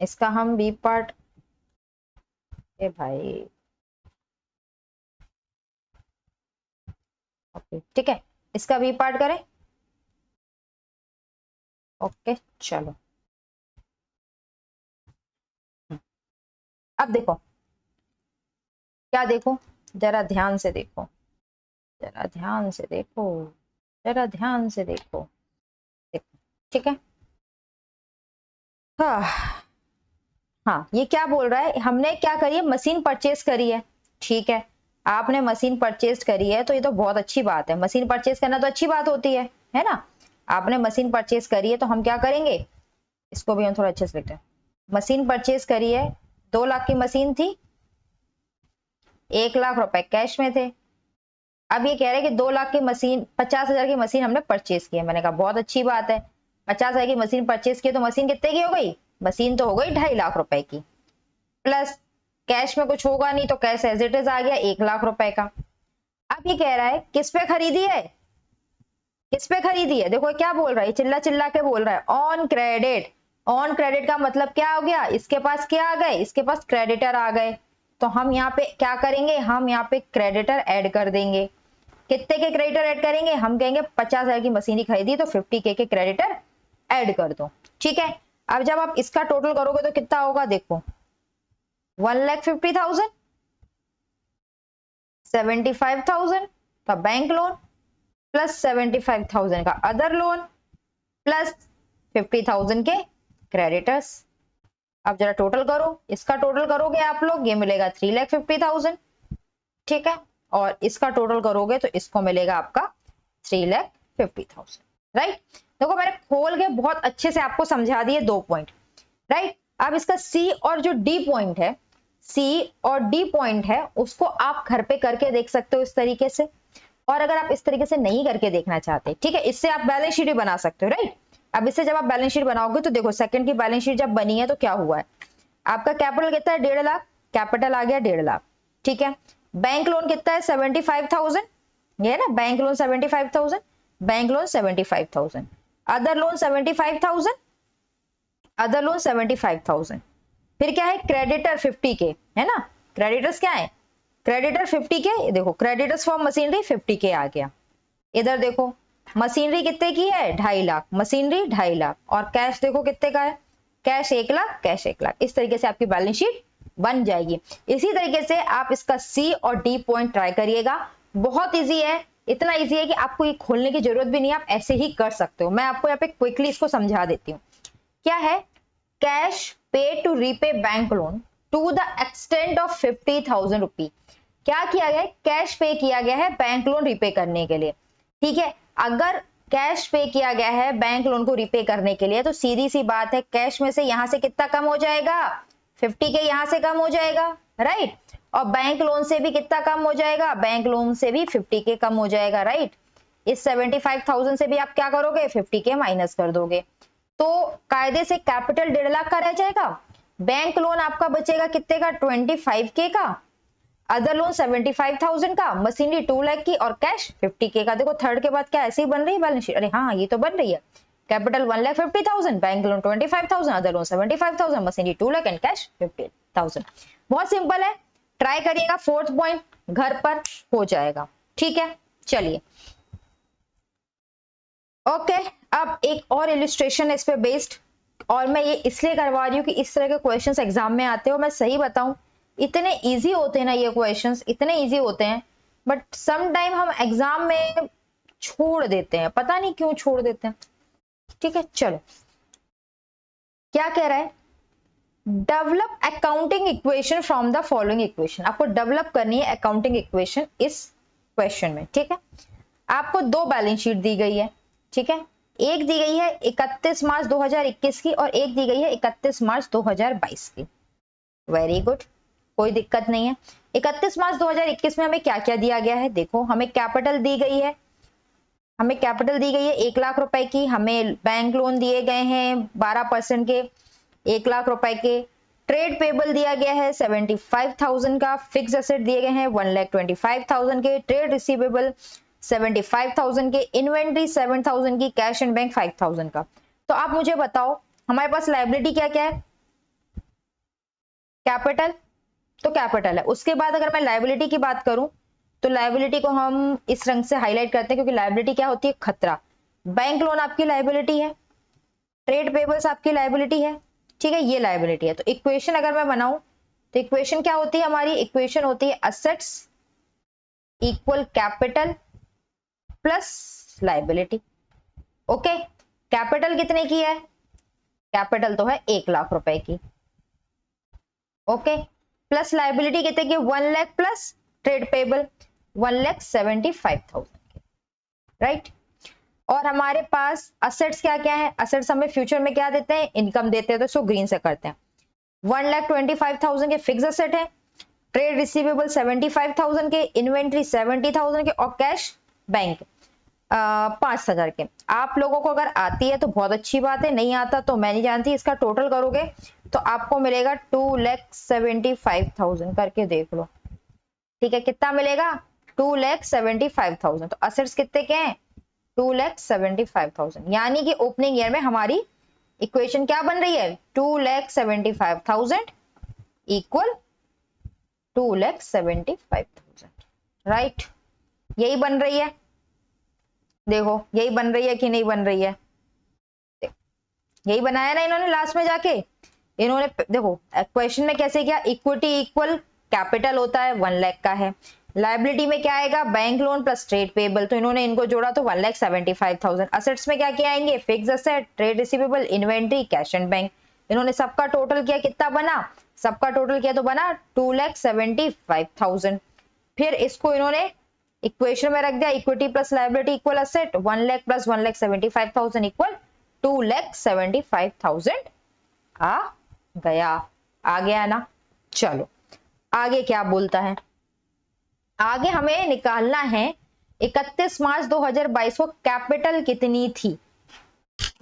इसका हम बी पार्ट, ए भाई, ओके ठीक है, इसका बी पार्ट करें। ओके चलो, अब देखो क्या, देखो जरा ध्यान से देखो, जरा ध्यान से देखो, जरा ध्यान से देखो, देखो ठीक है। हाँ हाँ, ये क्या बोल रहा है, हमने क्या करी है, मशीन परचेज करी है, ठीक है, आपने मशीन परचेज करी है तो ये तो बहुत अच्छी बात है, मशीन परचेज करना तो अच्छी बात होती है ना। आपने मशीन परचेज करी है तो हम क्या करेंगे, इसको भी हम थोड़ा अच्छे से लिखते हैं। मशीन परचेज करी है, 2 लाख की मशीन थी, 1 लाख रुपए कैश में थे। अब ये कह रहे हैं कि 2 लाख की मशीन, 50,000 की मशीन हमने परचेज की है। मैंने कहा बहुत अच्छी बात है, 50,000 की मशीन परचेज की तो मशीन कितने की हो गई, मशीन तो हो गई 2.5 लाख रुपए की, प्लस कैश में कुछ होगा नहीं तो कैश एज इट इज आ गया 1 लाख रुपए का। अब ये कह रहा है किस पे खरीदी है, किस पे खरीदी है, देखो क्या बोल रहा है, चिल्ला चिल्ला के बोल रहा है, ऑन क्रेडिट। ऑन क्रेडिट का मतलब क्या हो गया, इसके पास क्या आ गए, इसके पास क्रेडिटर आ गए, तो हम यहाँ पे क्या करेंगे, हम यहाँ पे क्रेडिटर ऐड कर देंगे। कितने के क्रेडिटर ऐड करेंगे, हम कहेंगे 50,000 की मशीनरी खरीदी तो 50K के क्रेडिटर ऐड कर दो, ठीक है। अब जब आप इसका टोटल करोगे तो कितना होगा, देखो 1,50,000, 75,000 का बैंक लोन प्लस 75,000 का अदर लोन प्लस 50,000 के क्रेडिटर्स। अब जरा टोटल करो, इसका टोटल करोगे आप लोग, ये मिलेगा 3,50,000, ठीक है, और इसका टोटल करोगे तो इसको मिलेगा आपका 3,50,000, राइट। देखो मैंने खोल के बहुत अच्छे से आपको समझा दिए 2 पॉइंट, राइट। अब इसका सी और जो डी पॉइंट है, सी और डी पॉइंट है, उसको आप घर पे करके देख सकते हो इस तरीके से, और अगर आप इस तरीके से नहीं करके देखना चाहते, ठीक है, इससे आप बैलेंस शीट भी बना सकते हो, राइट। अब इससे जब आप बैलेंस शीट बनाओगे तो देखो सेकंड की बैलेंस शीट जब बनी है तो क्या हुआ है, आपका कैपिटल कितना है 1.5 लाख, कैपिटल आ गया 1.5 लाख, ठीक है। बैंक लोन कितना है 75,000, ये है ना, bank loan 75,000, bank loan 75,000, other loan 75,000, other loan 75,000, फिर क्या है क्रेडिटर 50K, है ना, क्रेडिटर्स क्या है, क्रेडिटर 50K, देखो क्रेडिटर्स फॉर मशीनरी 50K आ गया। इधर देखो मशीनरी कितने की है 2.5 लाख, मशीनरी 2.5 लाख, और कैश देखो कितने का है, कैश 1 लाख, कैश 1 लाख। इस तरीके से आपकी बैलेंस शीट बन जाएगी। इसी तरीके से आप इसका सी और डी पॉइंट ट्राई करिएगा, बहुत इजी है, इतना इजी है कि आपको ये खोलने की जरूरत भी नहीं है, आप ऐसे ही कर सकते हो। मैं आपको यहाँ पे क्विकली इसको समझा देती हूँ। क्या है, cash pay to repay bank loan to the extent of 50,000 rupee. क्या किया गया है, कैश पे किया गया है बैंक लोन रिपे करने के लिए, ठीक है। अगर कैश पे किया गया है बैंक लोन को रिपे करने के लिए तो सीधी सी बात है, कैश में से यहां से कितना कम हो जाएगा, 50K यहां से कम हो जाएगा, राइट, और बैंक लोन से भी कितना कम हो जाएगा, बैंक लोन से भी 50K कम हो जाएगा, राइट। इस 75,000 से भी आप क्या करोगे, 50K माइनस कर दोगे, तो कायदे से कैपिटल 1.5 लाख का रह जाएगा, बैंक लोन आपका बचेगा कितने का 25K का, अदर लोन 75,000 का, मशीनरी 2 लाख की, और कैश 50K का। देखो थर्ड के बाद क्या ऐसे ही बन रही है बैलेंस शीट, अरे हाँ ये तो बन रही है, capital 1,50,000, bank loan 25,000, other loan 75,000, machinery 2 lakh and cash 50,000। बहुत सिंपल है, ट्राई करिएगा, 4th पॉइंट घर पर हो जाएगा, ठीक है। चलिए ओके, अब एक और इलिस्ट्रेशन इस पे बेस्ड, और मैं ये इसलिए करवा रही हूँ कि इस तरह के क्वेश्चंस एग्जाम में आते हो, मैं सही बताऊं इतने इजी होते हैं ना ये क्वेश्चंस, इतने इजी होते हैं, बट सम टाइम हम एग्जाम में छोड़ देते हैं, पता नहीं क्यों छोड़ देते हैं, ठीक है। चलो क्या कह रहा है, develop accounting equation from the following equation. आपको डेवलप करनी है अकाउंटिंग इक्वेशन इस क्वेश्चन में, ठीक है। आपको 2 बैलेंस शीट दी गई है, ठीक है, एक दी गई है 31 मार्च 2021 की और एक दी गई है 31 मार्च 2022 की। वेरी गुड, कोई दिक्कत नहीं है। 31 मार्च 2021 में हमें क्या क्या दिया गया है, देखो हमें कैपिटल दी गई है, हमें कैपिटल दी गई है 1 लाख रुपए की, हमें बैंक लोन दिए गए हैं 12% के 1 लाख रुपए के, ट्रेड पेबल दिया गया है 75,000 का, फिक्स एसेट दिए गए हैं 1,25,000 के, ट्रेड रिसीवेबल 75,000 के, इन्वेंट्री 7,000 की, कैश एंड बैंक 5,000 का। तो आप मुझे बताओ हमारे पास लायबिलिटी क्या क्या है, कैपिटल, तो कैपिटल है। उसके बाद अगर मैं लायबिलिटी की बात करूं तो लायबिलिटी को हम इस रंग से हाईलाइट करते हैं क्योंकि लायबिलिटी क्या होती है, खतरा। बैंक लोन आपकी लायबिलिटी है, ट्रेड पेबल्स आपकी लायबिलिटी है, ठीक है, ये लायबिलिटी है। तो इक्वेशन अगर मैं बनाऊं तो इक्वेशन क्या होती है हमारी, इक्वेशन होती है assets equal capital plus liability. Okay, capital कितने की है, कैपिटल तो है 1 लाख रुपए की, ओके, प्लस लायबिलिटी कितने की 1 लाख प्लस ट्रेड पेबल 1,75,000 की, राइट। और हमारे पास असेट्स क्या क्या है, असेट्स हमें फ्यूचर में क्या देते हैं, इनकम देते हैं, तो इसको ग्रीन से करते हैं। 1,25,000 के फिक्स असेट है, ट्रेड रिसीवेबल 75,000 के, इन्वेंट्री 70,000 के, और कैश बैंक 5,000 के। आप लोगों को अगर आती है तो बहुत अच्छी बात है, नहीं आता तो मैं नहीं जानती। इसका टोटल करोगे तो आपको मिलेगा 2,75,000 करके देख लो, ठीक है, कितना मिलेगा 2,75,000। तो असेट्स कितने के हैं 2,75,000, यानी कि ओपनिंग ईयर में हमारी इक्वेशन क्या बन रही है 2,75,000 इक्वल 2,75,000, राइट। यही बन रही है, देखो यही बन रही है कि नहीं बन रही है, यही बनाया ना इन्होंने लास्ट में जाके। इन्होंने देखो क्वेश्चन में कैसे किया, इक्विटी इक्वल कैपिटल होता है 1 लाख का है, लाइबिलिटी में क्या आएगा, bank loan plus trade payable, तो इन्होंने इनको जोड़ा तो 1,75,000। असेट्स में क्या क्या आएंगे, fix asset, trade receivable, inventory, cash and bank. इन्होंने सबका टोटल किया, कितना बना, सबका टोटल किया तो बना 2,75,000। फिर इसको इन्होंने इक्वेशन में रख दिया, equity plus liability equal asset, 1 lakh plus 1,75,000 equal 2,75,000 आ गया। आ गया ना। चलो आगे क्या बोलता है, आगे हमें निकालना है 31 मार्च 2022 को कैपिटल कितनी थी,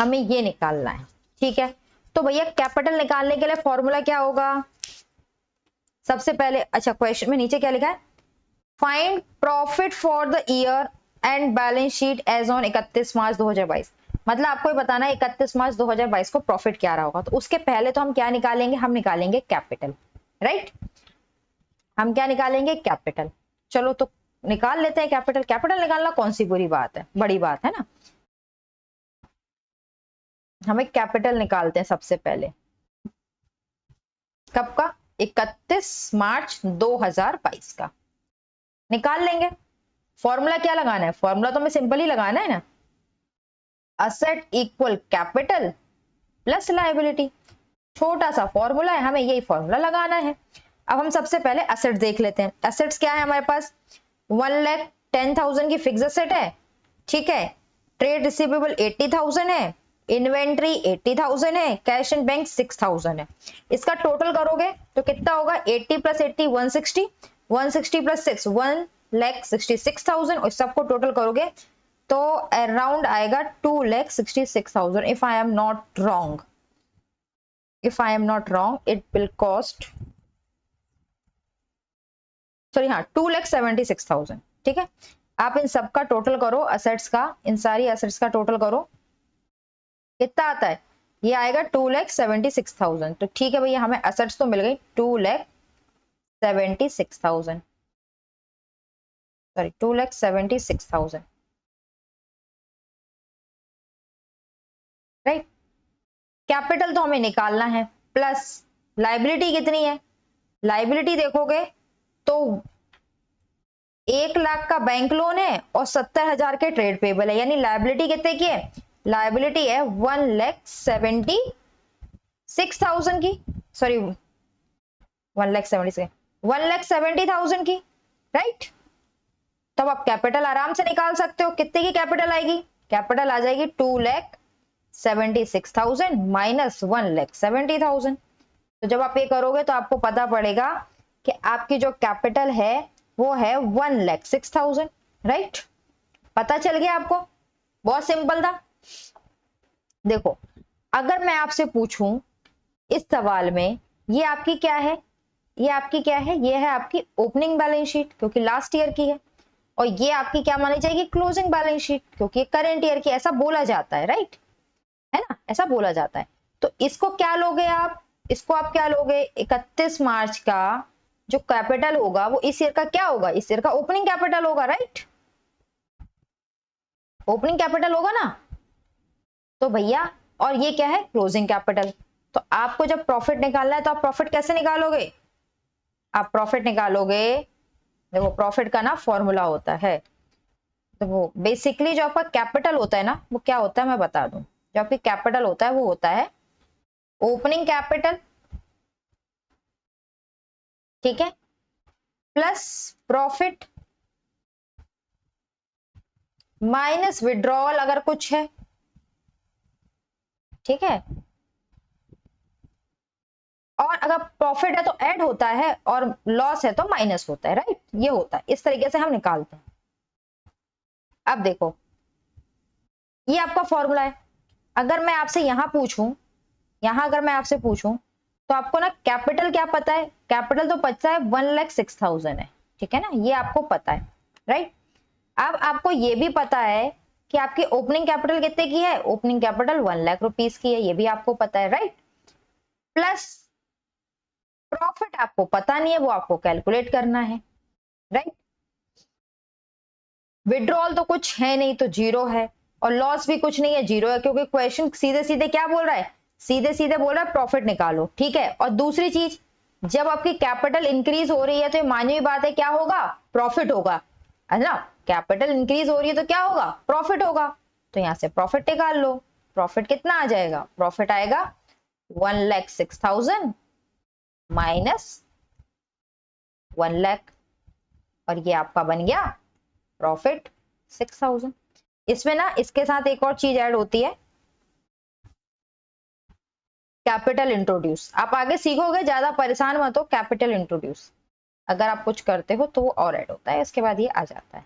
हमें ये निकालना है। ठीक है, तो भैया कैपिटल निकालने के लिए फॉर्मूला क्या होगा, सबसे पहले अच्छा क्वेश्चन में नीचे क्या लिखा है, find profit for the year and balance sheet as on 31 March 2022। मतलब आपको बताना है 31 मार्च 2022 को प्रॉफिट क्या रहा होगा, तो उसके पहले तो हम क्या निकालेंगे, हम निकालेंगे कैपिटल, राइट, हम क्या निकालेंगे, कैपिटल। चलो तो निकाल लेते हैं कैपिटल। कैपिटल निकालना कौन सी बुरी बात है, बड़ी बात है ना। हमें कैपिटल निकालते हैं सबसे पहले, कब का, 31 मार्च 2022 का निकाल लेंगे। फॉर्मूला क्या लगाना है, फॉर्मूला तो हमें सिंपल ही लगाना है ना, asset equal capital plus liability, छोटा सा फॉर्मूला है, हमें यही फॉर्मूला लगाना है। अब हम सबसे पहले असेट देख लेते हैं। असेट्स क्या है हमारे पास, 1,10,000 की फिक्स असेट है, ठीक है, ट्रेड रिसीवेबल 80,000 है, इन्वेंट्री 80,000 है, कैश एंड बैंक 6,000 है। इसका टोटल करोगे तो कितना होगा, 80 प्लस 80 160, 160 प्लस 6 1,66,000, और सबको टोटल करोगे तो अराउंड आएगा 2,66,000 if I am not wrong, if I am not wrong it will cost, sorry हाँ 2,76,000। ठीक है, आप इन सब का टोटल करो, असेट्स का, इन सारी असेट्स का टोटल करो, कितना आता है, ये आएगा 2,76,000। तो ठीक है भैया, हमें असेट्स तो मिल गई 2,76,000, सॉरी 2,76,000, राइट। कैपिटल तो हमें निकालना है, प्लस लाइबिलिटी कितनी है, लाइबिलिटी देखोगे तो 1 लाख का बैंक लोन है और 70,000 के ट्रेड पेबल है, यानी लाइबिलिटी कितने की है, लाइबिलिटी है 1,76,000 की, सॉरी 1,70,000 की, राइट। तब आप कैपिटल आराम से निकाल सकते हो, कितने की कैपिटल आएगी, कैपिटल आ जाएगी 2,76,000 माइनस 1,70,000। तो जब आप ये करोगे तो आपको पता पड़ेगा कि आपकी जो कैपिटल है वो है 1,06,000, राइट। पता चल गया आपको, बहुत सिंपल था। देखो अगर मैं आपसे पूछूं इस सवाल में, ये आपकी क्या है, ये आपकी क्या है, ये है आपकी ओपनिंग बैलेंस शीट क्योंकि लास्ट ईयर की है, और ये आपकी क्या मानी जाएगी, क्लोजिंग बैलेंस शीट क्योंकि करंट ईयर की, ऐसा बोला जाता है, राइट, है ना, ऐसा बोला जाता है। तो इसको क्या लोगे आप, इसको आप क्या लोगे, 31 मार्च का जो कैपिटल होगा वो इस ईयर का क्या होगा, इस ईयर का ओपनिंग कैपिटल होगा, राइट, ओपनिंग कैपिटल होगा ना। तो भैया और ये क्या है, क्लोजिंग कैपिटल। तो आपको जब प्रॉफिट निकालना है तो आप प्रॉफिट कैसे निकालोगे, आप प्रॉफिट निकालोगे, देखो प्रॉफिट का ना फॉर्मूला होता है, तो वो बेसिकली जो आपका कैपिटल होता है ना वो क्या होता है मैं बता दूं, जो आपकी कैपिटल होता है वो होता है ओपनिंग कैपिटल, ठीक है, प्लस प्रॉफिट माइनस विड्रॉल अगर कुछ है, ठीक है, और अगर प्रॉफिट है तो ऐड होता है और लॉस है तो माइनस होता है, राइट, ये होता है, इस तरीके से हम निकालते हैं। अब देखो ये आपका फॉर्मूला है, अगर मैं आपसे यहां पूछूं, यहां अगर मैं आपसे पूछूं तो आपको ना कैपिटल क्या पता है, कैपिटल तो पता है 1,06,000 है, ठीक है ना, ये आपको पता है, राइट। अब आपको ये भी पता है कि आपकी ओपनिंग कैपिटल कितने की है, ओपनिंग कैपिटल 1 लाख रुपीस की है, ये भी आपको पता है, राइट। प्लस प्रॉफिट आपको पता नहीं है, वो आपको कैलकुलेट करना है, राइट। विड्रॉल तो कुछ है नहीं तो जीरो है, और लॉस भी कुछ नहीं है, जीरो है, क्योंकि क्वेश्चन सीधे सीधे क्या बोल रहा है, सीधे सीधे बोल रहा है प्रॉफिट निकालो, ठीक है। और दूसरी चीज, जब आपकी कैपिटल इंक्रीज हो रही है तो ये मानी हुई बात है क्या होगा, प्रॉफिट होगा, है ना। कैपिटल इंक्रीज हो रही है तो क्या होगा, प्रॉफिट होगा। तो यहां से प्रॉफिट निकाल लो। प्रॉफिट कितना आ जाएगा, प्रॉफिट आएगा 1,06,000 माइनस 1 लाख, और ये आपका बन गया प्रॉफिट 6,000। इसमें ना इसके साथ एक और चीज ऐड होती है, कैपिटल इंट्रोड्यूस। आप आगे सीखोगे, ज्यादा परेशान मत हो, कैपिटल इंट्रोड्यूस अगर आप कुछ करते हो तो वो और ऐड होता है, इसके बाद ये आ जाता है,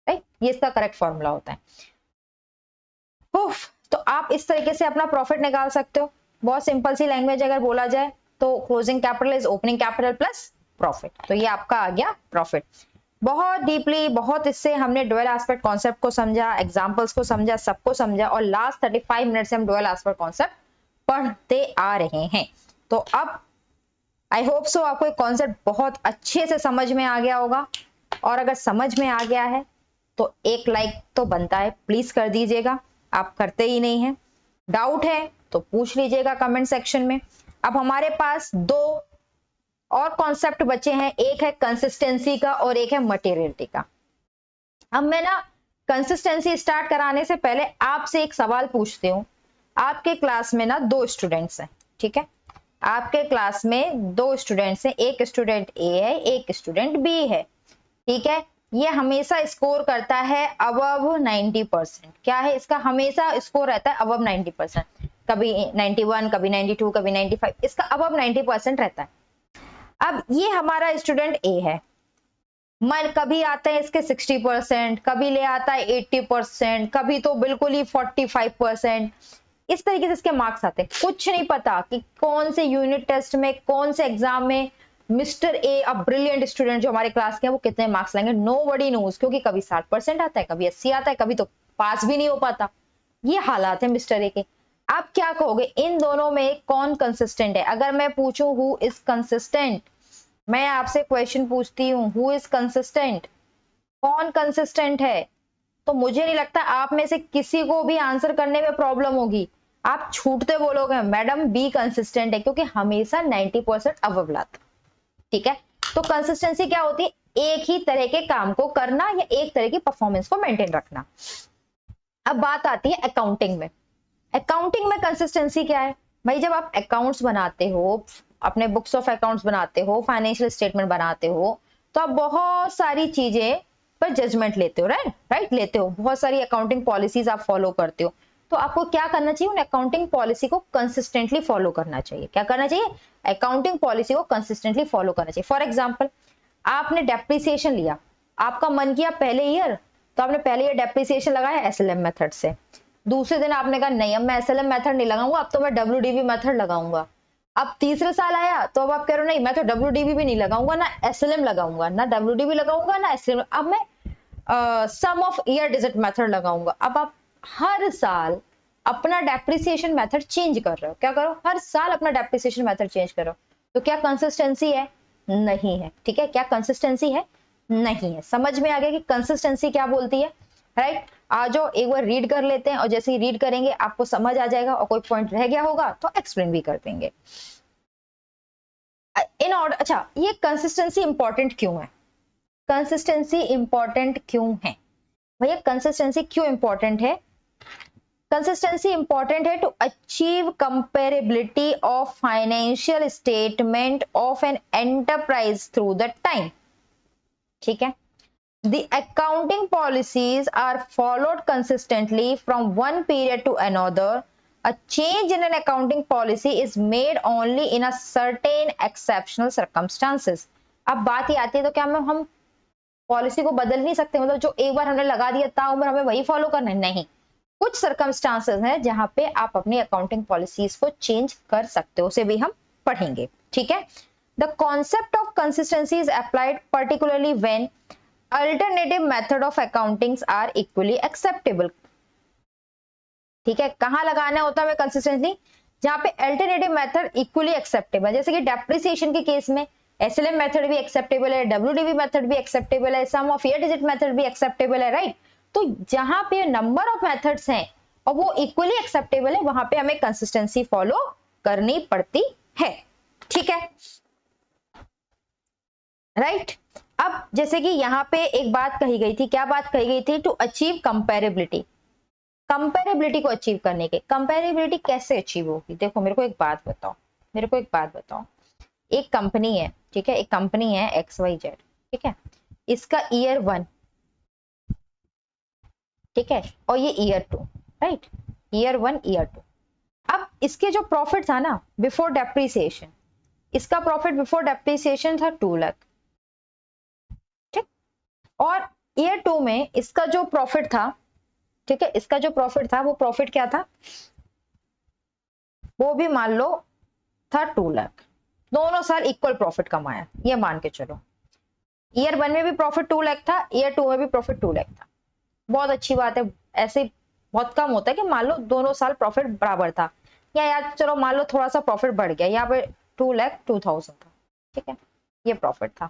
राइट। ये इसका करेक्ट फॉर्मूला होता है। तो आप इस तरीके से अपना प्रॉफिट निकाल सकते हो। बहुत सिंपल सी लैंग्वेज अगर बोला जाए तो closing capital is opening capital plus profit, तो ये आपका आ गया प्रॉफिट। बहुत डीपली, बहुत इससे हमने डुअल एस्पेक्ट कॉन्सेप्ट को समझा, एग्जांपल्स को समझा, सबको समझा, और लास्ट 35 मिनट से हम डुअल एस्पेक्ट कॉन्सेप्ट पढ़ते आ रहे हैं। तो अब आई होप सो आपको एक कॉन्सेप्ट बहुत अच्छे से समझ में आ गया होगा, और अगर समझ में आ गया है तो एक लाइक तो बनता है, प्लीज कर दीजिएगा, आप करते ही नहीं है। डाउट है तो पूछ लीजिएगा कमेंट सेक्शन में। अब हमारे पास दो और कॉन्सेप्ट बचे हैं, एक है कंसिस्टेंसी का और एक है मटेरियलिटी का। अब मैं ना कंसिस्टेंसी स्टार्ट कराने से पहले आपसे एक सवाल पूछती हूँ। आपके क्लास में ना 2 स्टूडेंट्स हैं, ठीक है, आपके क्लास में 2 स्टूडेंट्स हैं, एक स्टूडेंट ए है, एक स्टूडेंट बी है, ठीक है। ये हमेशा स्कोर करता है अबव 90%। क्या है इसका, हमेशा स्कोर रहता है अबव 90%, कभी 91, कभी 92, कभी 95, इसका अबव 90% रहता है। अब ये हमारा स्टूडेंट ए है, मन कभी आता है इसके 60%, कभी ले आता है 80%, कभी तो बिल्कुल ही 45%, इस तरीके से इसके मार्क्स आते हैं। कुछ नहीं पता कि कौन से यूनिट टेस्ट में, कौन से एग्जाम में मिस्टर ए, अब ब्रिलियंट स्टूडेंट जो हमारे क्लास के हैं, वो कितने मार्क्स लाएंगे, नोबडी नोज, क्योंकि कभी 60% आता है, कभी 80 आता है, कभी तो पास भी नहीं हो पाता। ये हालात है मिस्टर ए के। आप क्या कहोगे, इन दोनों में कौन कंसिस्टेंट है? अगर मैं पूछूं हु इज कंसिस्टेंट, मैं आपसे क्वेश्चन पूछती हूँ हु इज कंसिस्टेंट, कौन कंसिस्टेंट है, तो मुझे नहीं लगता आप में से किसी को भी आंसर करने में प्रॉब्लम होगी। आप छूटते बोलोगे मैडम बी कंसिस्टेंट है, क्योंकि हमेशा 90% अबव लाता, ठीक है। तो कंसिस्टेंसी क्या होती है, एक ही तरह के काम को करना या एक तरह की परफॉर्मेंस को मेंटेन रखना। अब बात आती है अकाउंटिंग में। अकाउंटिंग में कंसिस्टेंसी क्या है भाई, जब आप अकाउंट्स बनाते हो, अपने बुक्स ऑफ अकाउंट्स बनाते हो, फाइनेंशियल स्टेटमेंट बनाते हो, तो आप बहुत सारी चीजें पर जजमेंट लेते हो, राइट लेते हो, बहुत सारी अकाउंटिंग पॉलिसीज आप फॉलो करते हो। तो आपको क्या करना चाहिए, उन अकाउंटिंग पॉलिसी को कंसिस्टेंटली फॉलो करना चाहिए। क्या करना चाहिए, अकाउंटिंग पॉलिसी को कंसिस्टेंटली फॉलो करना चाहिए। फॉर एग्जाम्पल, आपने डेप्रिसिएशन लिया, आपका मन किया पहले ईयर, तो आपने पहले ईयर डेप्रिसिएशन लगाया एसएलएम मेथड से। दूसरे दिन आपने कहा नहीं अब मैं एसएलएम मेथड नहीं लगाऊंगा, अब तो मैं डब्ल्यूडीबी मेथड लगाऊंगा। अब तीसरे साल आया तो अब आप कह रहे हो नहीं मैं तो डब्ल्यूडीबी भी नहीं लगाऊंगा, ना एसएलएम लगाऊंगा, ना डब्ल्यूडीबी लगाऊंगा, ना एसएलएम, अब मैं सम ऑफ ईयर डिजिट मेथड लगाऊंगा। अब आप हर साल अपना डेप्रिसिएशन मेथड चेंज कर रहे हो। क्या करो, हर साल अपना डेप्रिसिएशन मेथड चेंज करो। तो क्या कंसिस्टेंसी है, नहीं है, ठीक है। क्या कंसिस्टेंसी है, नहीं है। समझ में आ गया कि कंसिस्टेंसी क्या बोलती है, राइट। आ जाओ एक बार रीड कर लेते हैं, और जैसे ही रीड करेंगे आपको समझ आ जाएगा, और कोई पॉइंट रह गया होगा तो एक्सप्लेन भी कर देंगे इन ऑर्डर। अच्छा, ये कंसिस्टेंसी इंपॉर्टेंट क्यों है, कंसिस्टेंसी इंपॉर्टेंट क्यों है भैया, कंसिस्टेंसी क्यों इंपॉर्टेंट है? कंसिस्टेंसी इंपॉर्टेंट है to achieve comparability of financial statement of an enterprise through the time, ठीक है। The accounting policies are followed consistently from one period to another. A change in an accounting policy is made only in a certain exceptional circumstances. अब बात ही आती है तो क्या हम policy को बदल नहीं सकते, मतलब जो एक बार हमने लगा दिया ताउम्र हमें वही फॉलो करना है? नहीं, कुछ सर्कमस्टांसेस हैं जहां पे आप अपनी अकाउंटिंग पॉलिसीज को चेंज कर सकते हो, उसे भी हम पढ़ेंगे, ठीक है। The concept of consistency is applied particularly when alternative method of accountings are equally acceptable, ठीक है। कहां लगाना होता है कंसिस्टेंसी, जहां पे अल्टरनेटिव मेथड इक्वली एक्सेप्टेबल, जैसे कि डेप्रिसिएशन के केस में एसएलएम मेथड भी एक्सेप्टेबल है, डब्ल्यूडीबी मेथड भी एक्सेप्टेबल है, सम ऑफ ईयर डिजिट मेथड भी एक्सेप्टेबल है, राइट। तो जहां पे नंबर ऑफ मेथड्स हैं और वो इक्वली एक्सेप्टेबल है, वहां पे हमें कंसिस्टेंसी फॉलो करनी पड़ती है। ठीक है, राइट। अब जैसे कि यहाँ पे एक बात कही गई थी, क्या बात कही गई थी? To achieve comparability. कंपेरेबिलिटी को अचीव करने के, कंपेरेबिलिटी कैसे अचीव होगी? देखो मेरे को एक बात बताओ, मेरे को एक बात बताओ, एक कंपनी है, ठीक है, एक कंपनी है XYZ, ठीक है, इसका ईयर 1, ठीक है, और ये ईयर 2, राइट, ईयर 1 ईयर 2। अब इसके जो प्रॉफिट था ना बिफोर डेप्रिसिएशन, इसका प्रॉफिट बिफोर डेप्रिसिएशन था 2 लाख, ठीक, और ईयर 2 में इसका जो प्रॉफिट था, ठीक है, इसका जो प्रॉफिट था वो प्रॉफिट क्या था? वो भी मान लो था 2 लाख। दोनों साल इक्वल प्रॉफिट कमाया, ये मान के चलो। ईयर 1 में भी प्रॉफिट 2 लाख था, ईयर 2 में भी प्रॉफिट 2 लाख था। बहुत अच्छी बात है, ऐसे बहुत कम होता है कि मान लो दोनों साल प्रॉफिट बराबर था, या यार चलो मान लो थोड़ा सा प्रॉफिट बढ़ गया, यहाँ पे 2,02,000 था, ठीक है, ये प्रॉफिट था,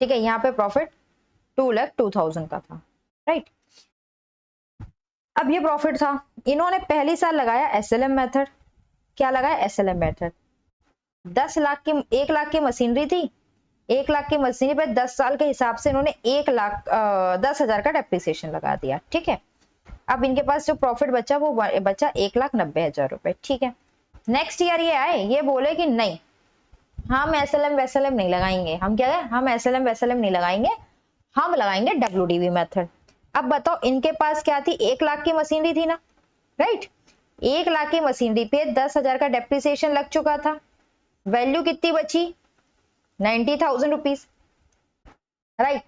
ठीक है, यहाँ पे प्रॉफिट 2,02,000 का था, राइट। अब ये प्रॉफिट था, इन्होंने पहली साल लगाया SLM मेथड। क्या लगाया? SLM method. 10 लाख की, 1 लाख की मशीनरी थी, 1 लाख की मशीनरी पे 10 साल के हिसाब से इन्होंने 1,10,000 का डेप्रिसिएशन लगा दिया, ठीक है। अब इनके पास जो प्रॉफिट बचा वो बचा 1,90,000 रुपए, ठीक है। नेक्स्ट ईयर ये आए, ये बोले कि नहीं, हम SLM वैसलम नहीं लगाएंगे, हम क्या है, हम SLM वैसलम नहीं लगाएंगे, हम लगाएंगे WDV मेथड। अब बताओ इनके पास क्या थी? 1 लाख की मशीनरी थी ना, राइट, 1 लाख की मशीनरी पे 10,000 का डेप्रिसिएशन लग चुका था, वैल्यू कितनी बची? 90,000 रुपीज, राइट।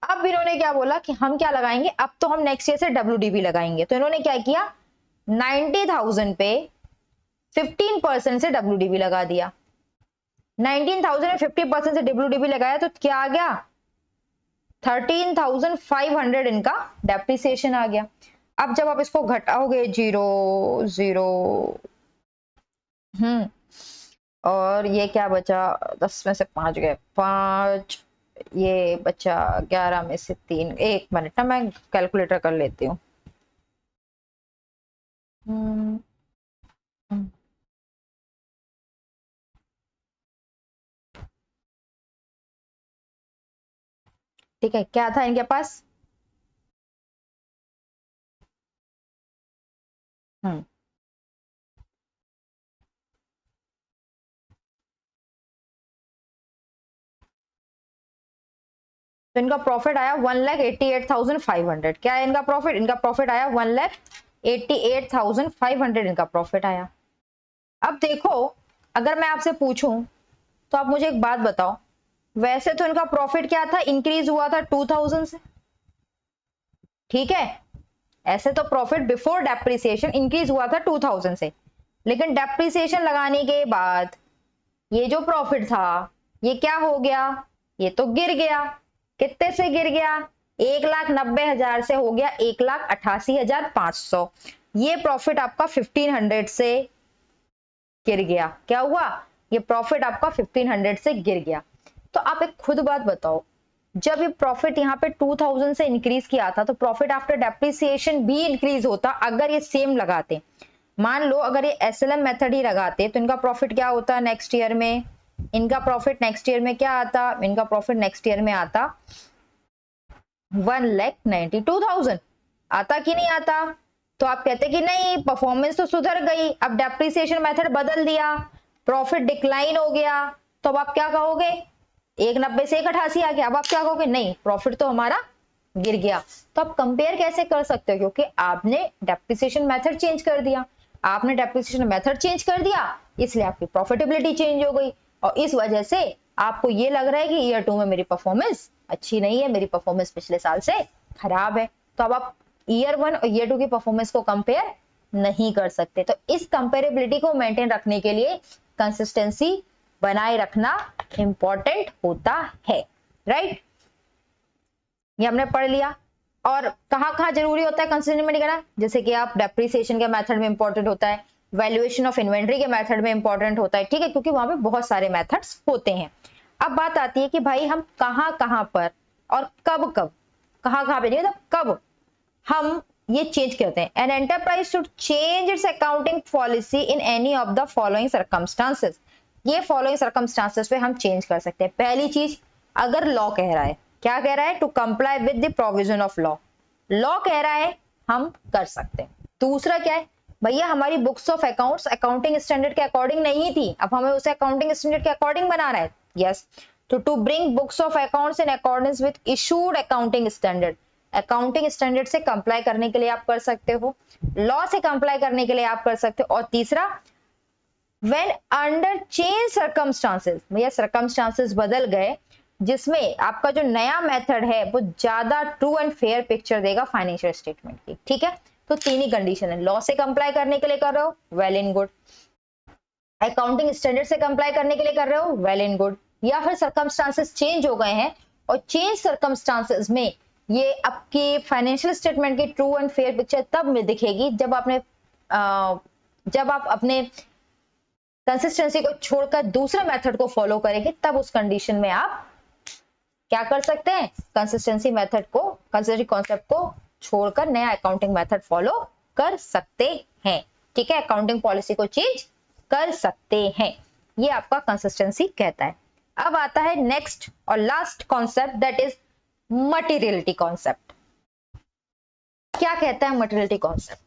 अब इन्होंने क्या बोला कि हम क्या लगाएंगे, अब तो हम नेक्स्ट ईयर से WDV लगाएंगे। तो इन्होंने क्या किया, 90,000 पे 15% से WDV लगा दिया। 19,000 में 50% से WDV लगाया तो क्या आ गया? 13,500 इनका डेप्रिसिएशन आ गया। अब जब आप इसको घटाओगे 0 0, और ये क्या बचा? 10 में से 5 गए, 5, ये बचा 11 में से 3। 1 मिनट ना, मैं कैलकुलेटर कर लेती हूँ। ठीक है, क्या था इनके पास? तो इनका प्रॉफिट आया 1,88,500। क्या है इनका प्रॉफिट? इनका प्रॉफिट आया 1,88,500 इनका प्रॉफिट आया। अब देखो, अगर मैं आपसे पूछूं तो आप मुझे एक बात बताओ, वैसे तो इनका प्रॉफिट क्या था? इंक्रीज हुआ था 2,000 से, ठीक है, ऐसे तो प्रॉफिट बिफोर डेप्रिसिएशन इंक्रीज हुआ था 2,000 से, लेकिन डेप्रिसिएशन लगाने के बाद ये जो प्रॉफिट था ये क्या हो गया? ये तो गिर गया। कितने से गिर गया? 1,90,000 से हो गया 1,88,500। ये प्रॉफिट आपका 1,500 से गिर गया। क्या हुआ? ये प्रॉफिट आपका 1,500 से गिर गया। तो आप एक खुद बात बताओ, जब ये प्रॉफिट यहाँ पे 2,000 से इंक्रीज किया था तो प्रॉफिट आफ्टर डेप्रिसिएशन भी इंक्रीज होता अगर ये सेम लगाते। मान लो अगर ये SLM मेथड ही लगाते तो इनका प्रॉफिट क्या होता नेक्स्ट ईयर में? इनका प्रॉफिट नेक्स्ट ईयर में क्या आता? इनका प्रॉफिट नेक्स्ट ईयर में आता 1,92,000। आता कि नहीं आता? तो आप कहते कि नहीं, परफॉर्मेंस तो सुधर गई, अब डेप्रिसिएशन मेथड बदल दिया, प्रॉफिट डिक्लाइन हो गया, तो अब आप क्या कहोगे? 1,90 से 1,88 आ गया। अब आप क्या कहोगे? नहीं, प्रॉफिट तो हमारा गिर गया। तो आप कंपेयर कैसे कर सकते हो? क्योंकि आपने डेप्रिसिएशन मेथड चेंज कर दिया, आपने डेप्रिसिएशन मेथड चेंज कर दिया, इसलिए आपकी प्रॉफिटेबिलिटी चेंज हो गई, और इस वजह से आपको ये लग रहा है कि ईयर 2 में मेरी परफॉर्मेंस अच्छी नहीं है, मेरी परफॉर्मेंस पिछले साल से खराब है। तो अब आप ईयर 1 और ईयर 2 की परफॉर्मेंस को कंपेयर नहीं कर सकते। तो इस कंपेरेबिलिटी को मेंटेन रखने के लिए कंसिस्टेंसी बनाए रखना इंपॉर्टेंट होता है, राइट। ये हमने पढ़ लिया। और कहाँ जरूरी होता है कंसिस्टेंसी करना? जैसे कि आप डेप्रिसिएशन के मेथड में इंपॉर्टेंट होता है, वैल्यूएशन ऑफ इन्वेंट्री के मेथड में इंपॉर्टेंट होता है, ठीक है, क्योंकि वहां पे बहुत सारे मेथड्स होते हैं। अब बात आती है कि भाई हम कहाँ पर और कब कब, कहाँ पे नहीं मतलब कब हम ये चेंज करते हैं। An enterprise should change it's accounting policy in any of the following circumstances. ये फॉलोइंग सर्कमस्टांसेस पे हम चेंज कर सकते हैं। पहली चीज, अगर लॉ कह रहा है, क्या कह रहा है, to comply with the provision of law, law कह रहा है हम कर सकते हैं। दूसरा क्या है, भैया हमारी books of accounts accounting standard के अकॉर्डिंग नहीं थी, अब हमें उसे अकाउंटिंग स्टैंडर्ड के अकॉर्डिंग बनाना है। यस, तो to bring books of accounts in accordance with issued accounting standard, accounting standard से कंप्लाई करने के लिए आप कर सकते हो, लॉ से कंप्लाई करने के लिए आप कर सकते हो। और तीसरा, व्हेन अंडर चेंज सर्कमस्टांसेस, भैया सर्कमस्टांसेस बदल गए जिसमें आपका जो नया मेथड है वो ज्यादा ट्रू एंड फेयर पिक्चर देगा फाइनेंशियल स्टेटमेंट की। ठीक है, तो तीन ही कंडीशन है, लॉ से कंप्लाई करने के लिए कर रहे हो, well in good, accounting standard से कंप्लाई करने के लिए कर रहे हो, वेल इन गुड, या फिर सर्कमस्टांसेस चेंज हो गए हैं और चेंज सर्कमस्टांसेस में ये आपकी फाइनेंशियल स्टेटमेंट की ट्रू एंड फेयर पिक्चर तब में दिखेगी जब आप अपने कंसिस्टेंसी को छोड़कर दूसरे मेथड को फॉलो करेंगे, तब उस कंडीशन में आप क्या कर सकते हैं, कंसिस्टेंसी मेथड को, कंसिस्टेंसी कॉन्सेप्ट को छोड़कर नया अकाउंटिंग मेथड फॉलो कर सकते हैं। ठीक है, अकाउंटिंग पॉलिसी को चेंज कर सकते हैं, ये आपका कंसिस्टेंसी कहता है। अब आता है नेक्स्ट और last concept, that is materiality concept. क्या कहता है मटेरियलिटी कॉन्सेप्ट?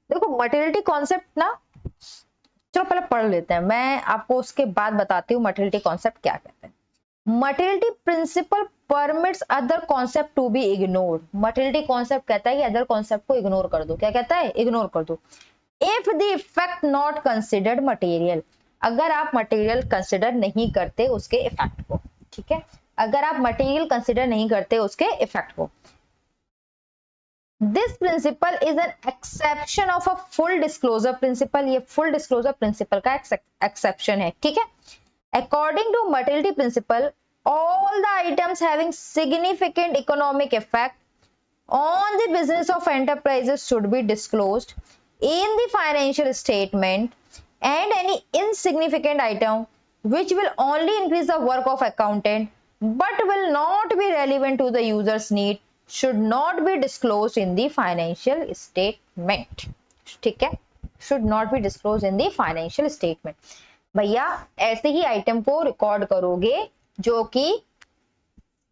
देखो मटेरियलिटी कॉन्सेप्ट ना, चलो पहले पढ़ लेते हैं, मैं आपको उसके बाद बताती हूँ मटेरियलिटी कॉन्सेप्ट क्या कहते हैं। Materiality principle permits other concept to be ignored. Materiality concept कहता है कि अदर कॉन्सेप्ट को इग्नोर कर दो। क्या कहता है? इग्नोर कर दो। If the effect not considered material, अगर आप मटेरियल कंसिडर नहीं करते उसके इफेक्ट को, ठीक है, अगर आप मटेरियल कंसिडर नहीं करते उसके इफेक्ट को। This principle is an exception of a full disclosure principle. ये फुल डिस्क्लोजर प्रिंसिपल का एक्सेप्शन है। ठीक है, according to materiality principle, all the items having significant economic effect on the business of enterprises should be disclosed in the financial statement, and any insignificant item which will only increase the work of accountant but will not be relevant to the user's need should not be disclosed in the financial statement. ठीक है, should not be disclosed in the financial statement. भैया ऐसे ही item को record करोगे जो कि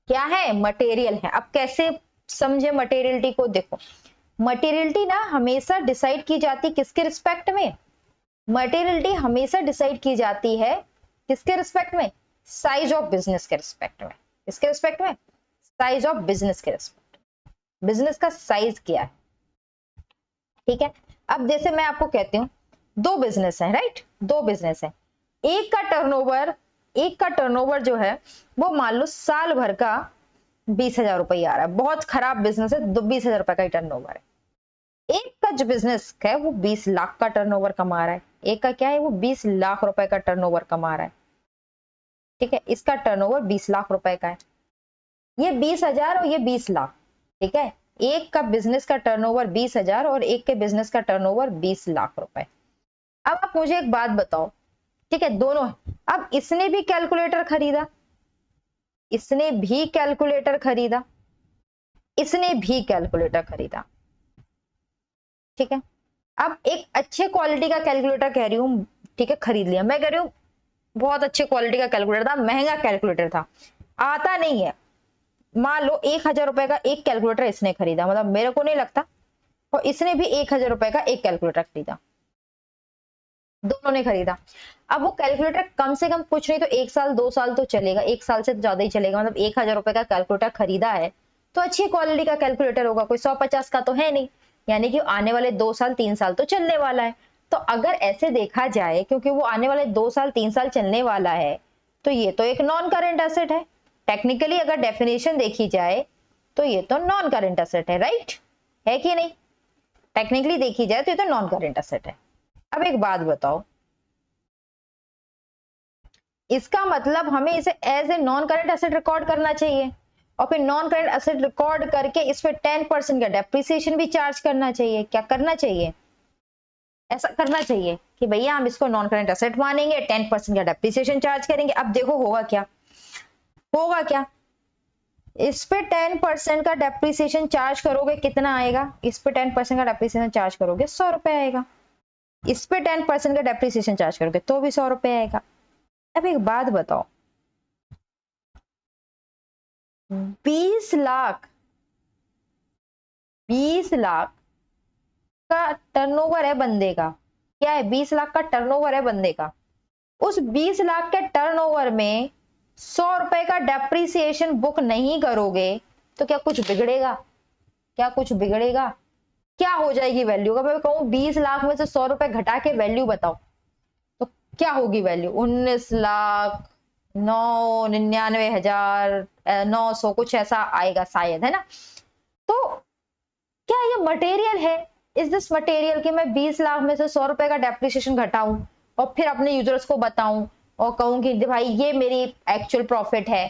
क्या है, मटेरियल है। अब कैसे समझे मटेरियलिटी को? देखो मटेरियलिटी ना हमेशा डिसाइड की जाती किसके रिस्पेक्ट में? मटेरियलिटी हमेशा डिसाइड की जाती है किसके रिस्पेक्ट में? साइज ऑफ बिजनेस के रिस्पेक्ट में। किसके रिस्पेक्ट में? साइज ऑफ बिजनेस के रिस्पेक्ट। बिजनेस का साइज क्या है? ठीक है, अब जैसे मैं आपको कहती हूँ दो बिजनेस है, राइट, दो बिजनेस है, एक का टर्नओवर जो है वो मान लो साल भर का 20,000 रुपया आ रहा है, बहुत खराब बिजनेस है, 20,000 रुपए का ही टर्नओवर है। एक का जो बिजनेस है वो 20 लाख का टर्नओवर कमा रहा है, एक का क्या है, वो 20 लाख रुपए का टर्नओवर कमा रहा है। ठीक है, इसका टर्नओवर 20 लाख रुपए का है, ये 20,000 और ये 20 लाख। ठीक है, एक का बिजनेस का टर्नओवर 20,000 और एक के बिजनेस का टर्नओवर 20 लाख रुपए। अब आप मुझे एक बात बताओ, ठीक है, दोनों है। अब इसने भी कैलकुलेटर खरीदा, इसने भी कैलकुलेटर खरीदा, इसने भी कैलकुलेटर खरीदा। ठीक है, अब एक अच्छे क्वालिटी का कैलकुलेटर कह रही हूं, ठीक है, खरीद लिया, मैं कह रही हूं बहुत अच्छे क्वालिटी का कैलकुलेटर था, महंगा कैलकुलेटर था, आता नहीं है। मान लो 1,000 रुपए का एक कैलकुलेटर इसने खरीदा, मतलब मेरे को नहीं लगता, और इसने भी 1,000 रुपए का एक कैलकुलेटर खरीदा, दोनों ने खरीदा। अब वो कैलकुलेटर कम से कम कुछ नहीं तो 1 साल 2 साल तो चलेगा, 1 साल से तो ज्यादा ही चलेगा, मतलब 1,000 रुपए का कैलकुलेटर खरीदा है तो अच्छी क्वालिटी का कैलकुलेटर होगा, कोई 150 का तो है नहीं, यानी कि आने वाले 2 साल 3 साल तो चलने वाला है। तो अगर ऐसे देखा जाए, क्योंकि वो आने वाले 2 साल 3 साल चलने वाला है, तो ये तो एक नॉन करेंट एसेट है। टेक्निकली अगर डेफिनेशन देखी जाए तो ये तो नॉन करेंट एसेट है, राइट है कि नहीं? टेक्निकली देखी जाए तो ये तो नॉन करेंट एसेट है। अब एक बात बताओ, इसका मतलब हमें इसे as a non current asset record करना चाहिए, और फिर नॉन करेंट एसेट रिकॉर्ड करके इस पे 10% का डेप्रिसिएशन भी चार्ज करना चाहिए। क्या करना चाहिए? ऐसा करना चाहिए कि भैया हम इसको नॉन करेंट एसेट मानेंगे, 10% का डेप्रिसिएशन चार्ज करेंगे। अब देखो होगा क्या, होगा क्या? इस पे 10% का डेप्रिसिएशन चार्ज करोगे, कितना आएगा? इस पे 10% का डेप्रिसिएशन चार्ज करोगे 100 रुपए आएगा। इस पे 10% का डेप्रिसिएशन चार्ज करोगे तो भी 100 रुपए आएगा। अब एक बात बताओ, 20 लाख 20 लाख का टर्नओवर है बंदे का, क्या है? 20 लाख का टर्नओवर है बंदे का। उस 20 लाख के टर्नओवर में 100 रुपए का डेप्रिसिएशन बुक नहीं करोगे तो क्या कुछ बिगड़ेगा? क्या कुछ बिगड़ेगा? क्या हो जाएगी वैल्यू? अगर मैं कहूं 20 लाख में से 100 रुपए घटा के वैल्यू बताओ तो क्या होगी वैल्यू? 19,99,900 कुछ ऐसा आएगा शायद, है ना? तो क्या ये मटेरियल है? इज दिस मटेरियल कि मैं 20 लाख में से 100 रुपए का डेप्रिसिएशन घटाऊं और फिर अपने यूजर्स को बताऊं और कहूं कि भाई ये मेरी एक्चुअल प्रॉफिट है,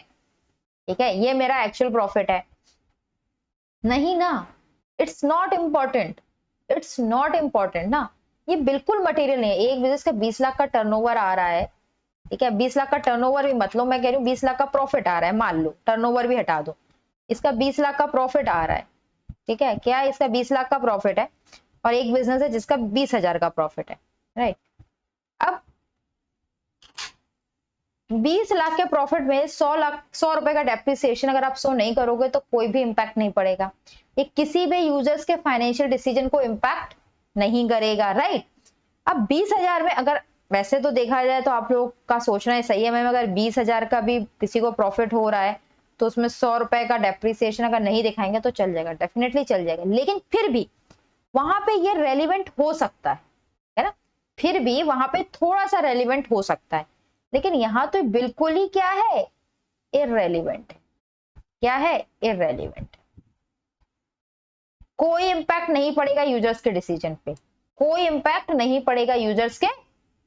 ठीक है, ये मेरा एक्चुअल प्रॉफिट है? नहीं ना, it's not important, it's not important ना। ये बिल्कुल मटेरियल नहीं है। एक बिजनेस का 20 लाख का टर्नओवर आ रहा है, ठीक है, 20 लाख का टर्नओवर भी मतलब मैं कह रही हूँ 20 लाख का प्रॉफिट आ रहा है, मान लो टर्नओवर भी हटा दो, इसका 20 लाख का प्रॉफिट आ रहा है, ठीक है, क्या इसका 20 लाख का प्रॉफिट है और एक बिजनेस है जिसका 20,000 का प्रॉफिट है, राइट? अब 20 लाख के प्रॉफिट में 100 रुपए का डेप्रिसिएशन अगर आप 100 नहीं करोगे तो कोई भी इंपैक्ट नहीं पड़ेगा, ये किसी भी यूजर्स के फाइनेंशियल डिसीजन को इंपैक्ट नहीं करेगा, राइट? अब 20,000 में अगर वैसे तो देखा जाए तो आप लोग का सोचना है सही है, मैम अगर 20,000 का भी किसी को प्रॉफिट हो रहा है तो उसमें 100 रुपए का डेप्रिसिएशन अगर नहीं दिखाएंगे तो चल जाएगा, डेफिनेटली चल जाएगा, लेकिन फिर भी वहां पे ये रेलिवेंट हो सकता है ना? फिर भी वहां पे थोड़ा सा रेलिवेंट हो सकता है, लेकिन यहां तो बिल्कुल ही क्या है? इररेलिवेंट। क्या है? इररेलिवेंट। कोई इंपैक्ट नहीं पड़ेगा यूजर्स के डिसीजन पे, कोई इंपैक्ट नहीं पड़ेगा यूजर्स के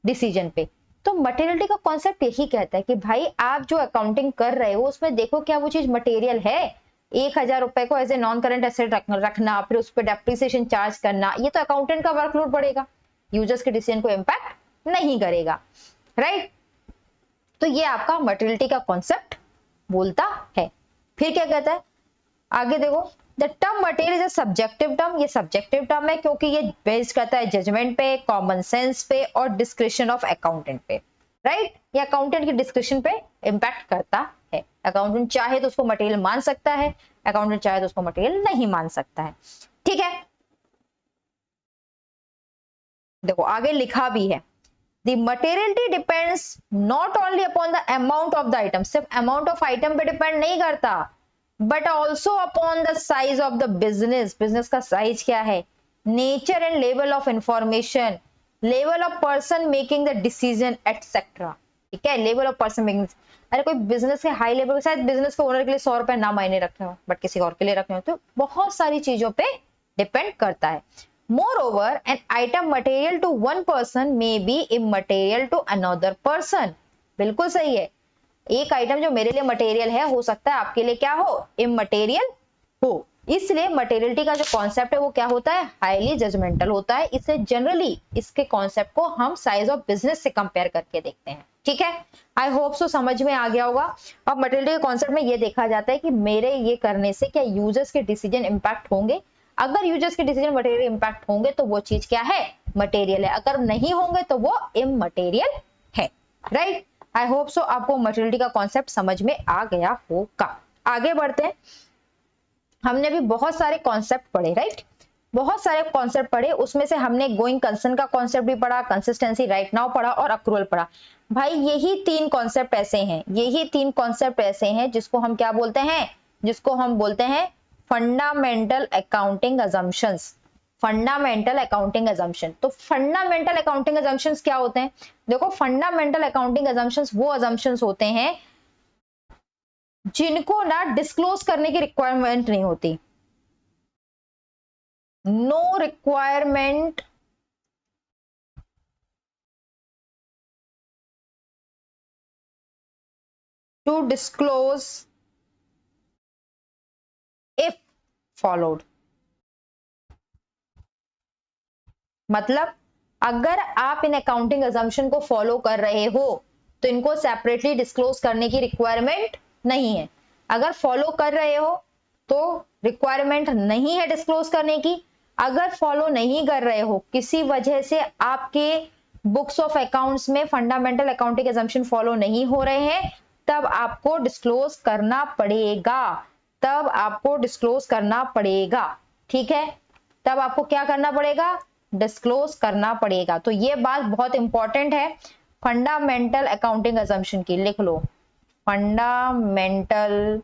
डिसीजन पे। तो मटेरियलिटी का कॉन्सेप्ट यही कहता है कि भाई आप जो अकाउंटिंग कर रहे हो उसमें देखो क्या वो चीज मटेरियल है। 1,000 रुपए को as a non current asset रखना, फिर उस पर डेप्रिसिएशन चार्ज करना, ये तो अकाउंटेंट का वर्कलोड बढ़ेगा, यूजर्स के डिसीजन को इंपैक्ट नहीं करेगा, राइट? तो ये आपका मटेरियलिटी का कॉन्सेप्ट बोलता है। फिर क्या कहता है आगे देखो, the term material is a subjective term. ये सब्जेक्टिव टर्म है क्योंकि ये बेस्ड करता है जजमेंट पे, कॉमन सेंस पे और डिस्क्रिप्शन ऑफ अकाउंटेंट पे, राइट? ये अकाउंटेंट की डिस्क्रिप्शन पे इंपैक्ट करता है। अकाउंटेंट चाहे तो उसको मटेरियल मान सकता है, अकाउंटेंट चाहे तो उसको मटेरियल नहीं मान सकता है, ठीक है? देखो आगे लिखा भी है, The materiality depends not only upon the amount of the item, सिर्फ amount of item पे depend नहीं करता, but also upon the size of the business, business का size क्या है, nature and level of information, level of person making the decision etc, ठीक है? level of person making, अरे कोई बिजनेस के हाई लेवल, शायद बिजनेस के ओनर के लिए 100 रुपए ना मायने रख रहे हो बट किसी और के लिए रख रहे हो, तो बहुत सारी चीजों पे डिपेंड करता है। Moreover, an item material to one person may be immaterial to another person. बिल्कुल सही है, एक आइटम जो मेरे लिए मटेरियल है हो सकता है आपके लिए क्या हो? इमटेरियल हो। इसलिए मटेरियलिटी का जो कॉन्सेप्ट है वो क्या होता है? हाईली जजमेंटल होता है। इसलिए जनरली इसके कॉन्सेप्ट को हम साइज ऑफ बिजनेस से कंपेयर करके देखते हैं, ठीक है? आई होप सो समझ में आ गया होगा। अब मटेरियलिटी के कॉन्सेप्ट में ये देखा जाता है कि मेरे ये करने से क्या यूजर्स के डिसीजन इंपैक्ट होंगे। अगर यूजर्स के डिसीजन मटेरियल इंपैक्ट होंगे तो वो चीज क्या है? मटेरियल है। अगर नहीं होंगे तो वो इमटेरियल है, राइट? आई होप सो आपको मटेरियलिटी का कॉन्सेप्ट समझ में आ गया होगा। आगे बढ़ते हैं। हमने भी बहुत सारे कॉन्सेप्ट पढ़े, राइट? बहुत सारे कॉन्सेप्ट पढ़े, उसमें से हमने गोइंग कंसर्न का कॉन्सेप्ट भी पढ़ा, कंसिस्टेंसी राइट नाउ पढ़ा और अक्रूवल पढ़ा। भाई यही तीन कॉन्सेप्ट ऐसे हैं, यही तीन कॉन्सेप्ट ऐसे हैं जिसको हम क्या बोलते हैं? जिसको हम बोलते हैं fundamental accounting assumptions. Fundamental accounting assumption. तो फंडामेंटल अकाउंटिंग अजम्पशंस क्या होते हैं? देखो फंडामेंटल अकाउंटिंग अजम्पशंस वो अजम्पशंस होते हैं जिनको ना डिस्क्लोज करने की रिक्वायरमेंट नहीं होती। No requirement to disclose if followed. मतलब अगर आप इन अकाउंटिंग अजम्पशन को फॉलो कर रहे हो तो इनको सेपरेटली डिस्क्लोज करने की रिक्वायरमेंट नहीं है। अगर फॉलो कर रहे हो तो रिक्वायरमेंट नहीं है डिस्क्लोज करने की। अगर फॉलो नहीं कर रहे हो, किसी वजह से आपके बुक्स ऑफ अकाउंट्स में फंडामेंटल अकाउंटिंग असम्पशन फॉलो नहीं हो रहे हैं, तब आपको डिस्क्लोज करना पड़ेगा। तब आपको डिस्क्लोज करना पड़ेगा, ठीक है। तब आपको क्या करना पड़ेगा? डिस्क्लोज करना पड़ेगा। तो ये बात बहुत इंपॉर्टेंट है फंडामेंटल अकाउंटिंग असम्पशन की, लिख लो फंडामेंटल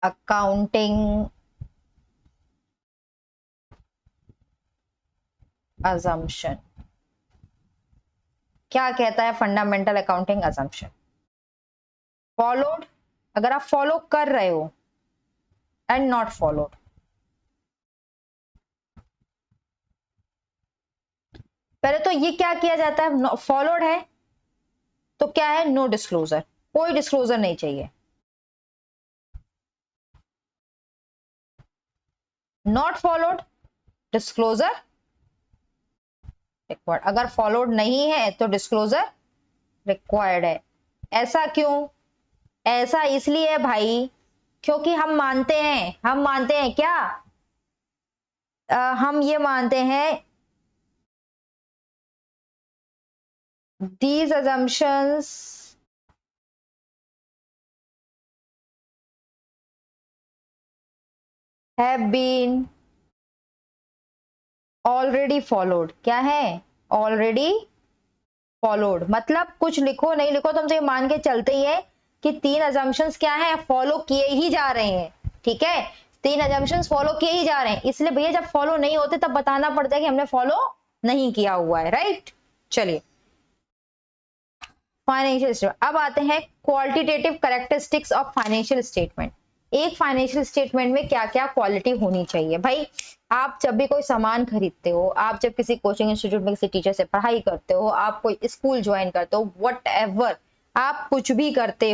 अकाउंटिंग असम्पशन। क्या कहता है फंडामेंटल अकाउंटिंग असम्पशन? फॉलोड, अगर आप फॉलो कर रहे हो, एंड नॉट फॉलोड। पहले तो ये क्या किया जाता है, फॉलोड है तो क्या है? नो डिस्क्लोजर, कोई डिस्क्लोजर नहीं चाहिए। Not followed, disclosure required. अगर फॉलोड नहीं है तो डिस्क्लोजर रिक्वायर्ड है। ऐसा क्यों? ऐसा इसलिए है भाई क्योंकि हम मानते हैं क्या, हम ये मानते हैं these assumptions have been already followed। क्या है? already followed। मतलब कुछ लिखो नहीं लिखो तो हम तो ये मान के चलते ही है कि 3 assumptions क्या है? फॉलो किए ही जा रहे हैं, ठीक है। 3 assumptions फॉलो किए ही जा रहे हैं, इसलिए भैया जब फॉलो नहीं होते तब बताना पड़ता है कि हमने फॉलो नहीं किया हुआ है, राइट। चलिए फाइनेंशियल स्टेटमेंट, अब आते हैं qualitative characteristics of financial statement. एक फाइनेंशियल स्टेटमेंट में क्या क्या क्वालिटी होनी चाहिए भाई। आप जब भी कोई सामान खरीदते हो, आप जब किसी कोचिंग इंस्टीट्यूट में किसी टीचर से पढ़ाई करते हो, आप कोई स्कूल ज्वाइन करते हो, व्हाटएवर आप कुछ भी करते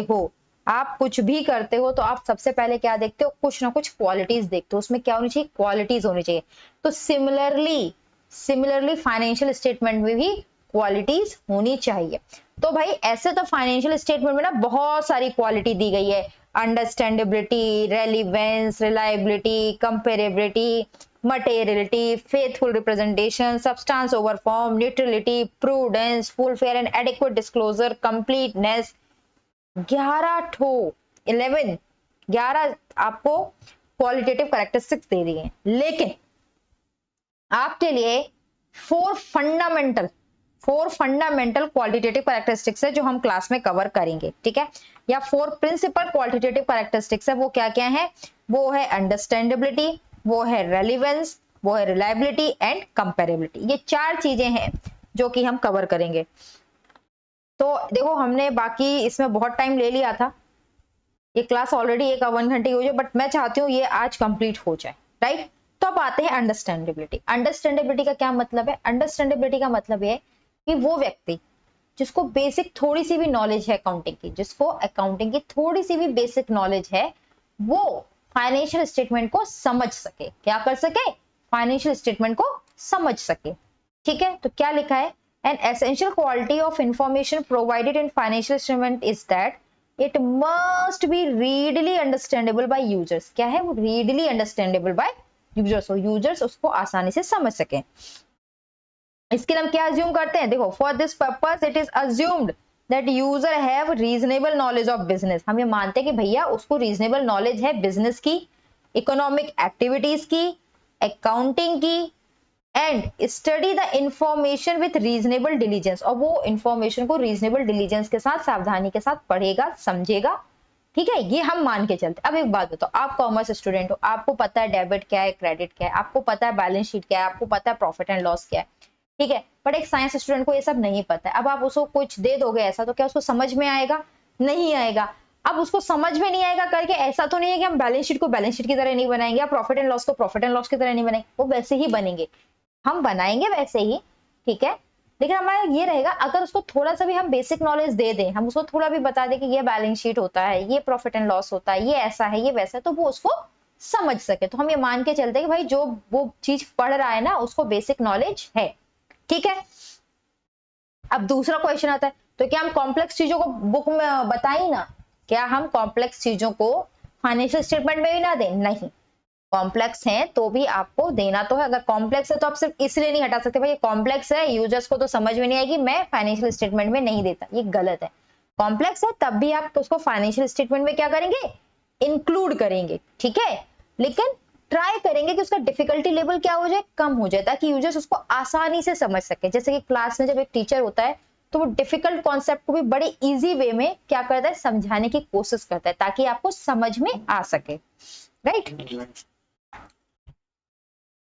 हो, तो आप सबसे पहले क्या देखते हो? कुछ ना कुछ क्वालिटीज देखते हो। उसमें क्या होनी चाहिए? क्वालिटीज होनी चाहिए। तो सिमिलरली फाइनेंशियल स्टेटमेंट में भी क्वालिटीज होनी चाहिए। तो भाई ऐसे तो फाइनेंशियल स्टेटमेंट में ना बहुत सारी क्वालिटी दी गई है, understandability, relevance, reliability, comparability, materiality, faithful representation, substance over form, neutrality, prudence, full fair and adequate disclosure, completeness. 11 आपको क्वालिटेटिव कैरेक्टरिस्टिक्स दे दी हैं, लेकिन आपके लिए 4 फंडामेंटल क्वालिटेटिव कैरेक्टरिस्टिक्स है जो हम क्लास में कवर करेंगे, ठीक है। या 4 प्रिंसिपल क्वालिटेटिव कैरेक्टरिस्टिक्स है। वो क्या क्या है? वो है अंडरस्टैंडेबिलिटी, वो है रेलिवेंस, वो है रिलायबिलिटी एंड कंपेरेबिलिटी। ये 4 चीजें हैं जो कि हम कवर करेंगे। तो देखो हमने बाकी इसमें बहुत टाइम ले लिया था, ये क्लास ऑलरेडी 1 घंटे की हो जाए, बट मैं चाहती हूँ ये आज कंप्लीट हो जाए, राइट। तो अब आते हैं अंडरस्टैंडेबिलिटी। अंडरस्टैंडेबिलिटी का क्या मतलब है? अंडरस्टैंडेबिलिटी का मतलब ये है कि वो व्यक्ति जिसको बेसिक थोड़ी सी भी नॉलेज है अकाउंटिंग की, जिसको अकाउंटिंग की थोड़ी सी भी बेसिक नॉलेज है, वो फाइनेंशियल स्टेटमेंट को समझ सके। क्या कर सके? फाइनेंशियल स्टेटमेंट को समझ सके, ठीक है। तो क्या लिखा है? An essential quality of information provided in financial statement is that it must be readily understandable by users. क्या है? वो रीडली अंडरस्टैंडेबल बाय यूजर्स हो, यूजर्स उसको आसानी से समझ सके। इसके लिए हम क्या अज्यूम करते हैं? देखो, for this purpose it is assumed that user have reasonable knowledge of business. हम ये मानते हैं कि भैया उसको रीजनेबल नॉलेज है बिजनेस की, इकोनॉमिक एक्टिविटीज की, अकाउंटिंग की, and study the information with reasonable diligence. और वो इंफॉर्मेशन को रीजनेबल डिलीजेंस के साथ, सावधानी के साथ पढ़ेगा, समझेगा, ठीक है। ये हम मान के चलते। अब एक बात बताओ, आप कॉमर्स स्टूडेंट हो, आपको पता है डेबिट क्या है, क्रेडिट क्या है, आपको पता है बैलेंस शीट क्या है, आपको पता है प्रॉफिट एंड लॉस क्या है, ठीक है। बट एक साइंस स्टूडेंट को ये सब नहीं पता है। अब आप उसको कुछ दे दोगे ऐसा, तो क्या उसको समझ में आएगा? नहीं आएगा। अब उसको समझ में नहीं आएगा करके ऐसा तो नहीं है कि हम बैलेंस शीट को बैलेंस शीट की तरह नहीं बनाएंगे, या प्रॉफिट एंड लॉस को प्रॉफिट एंड लॉस की तरह नहीं बनाएंगे, वो वैसे ही बनेंगे, हम बनाएंगे वैसे ही, ठीक है। लेकिन हमारा ये रहेगा, अगर उसको थोड़ा सा भी हम बेसिक नॉलेज दे दें, हम उसको थोड़ा भी बता दें कि ये बैलेंस शीट होता है, ये प्रॉफिट एंड लॉस होता है, ये ऐसा है, ये वैसा है, तो वो उसको समझ सके। तो हम ये मान के चलते हैं कि भाई जो वो चीज पढ़ रहा है ना, उसको बेसिक नॉलेज है, ठीक है। अब दूसरा क्वेश्चन आता है, तो क्या हम कॉम्प्लेक्स चीजों को बुक में बताई ना, क्या हम कॉम्प्लेक्स चीजों को फाइनेंशियल स्टेटमेंट में भी ना दें? नहीं, कॉम्प्लेक्स है तो भी आपको देना तो है। अगर कॉम्प्लेक्स है तो आप सिर्फ इसलिए नहीं हटा सकते भाई ये कॉम्प्लेक्स है, यूजर्स को तो समझ में नहीं आएगी, मैं फाइनेंशियल स्टेटमेंट में नहीं देता, ये गलत है। कॉम्प्लेक्स है तब भी आप तो उसको फाइनेंशियल स्टेटमेंट में क्या करेंगे, इंक्लूड करेंगे, ठीक है। लेकिन ट्राई करेंगे कि उसका डिफिकल्टी लेवल क्या हो जाए, कम हो जाए, ताकि यूजर्स उसको आसानी से समझ सके। जैसे कि क्लास में जब एक टीचर होता है तो वो डिफिकल्ट कॉन्सेप्ट को भी बड़े इजी वे में क्या करता है, समझाने की कोशिश करता है, ताकि आपको समझ में आ सके, राइट।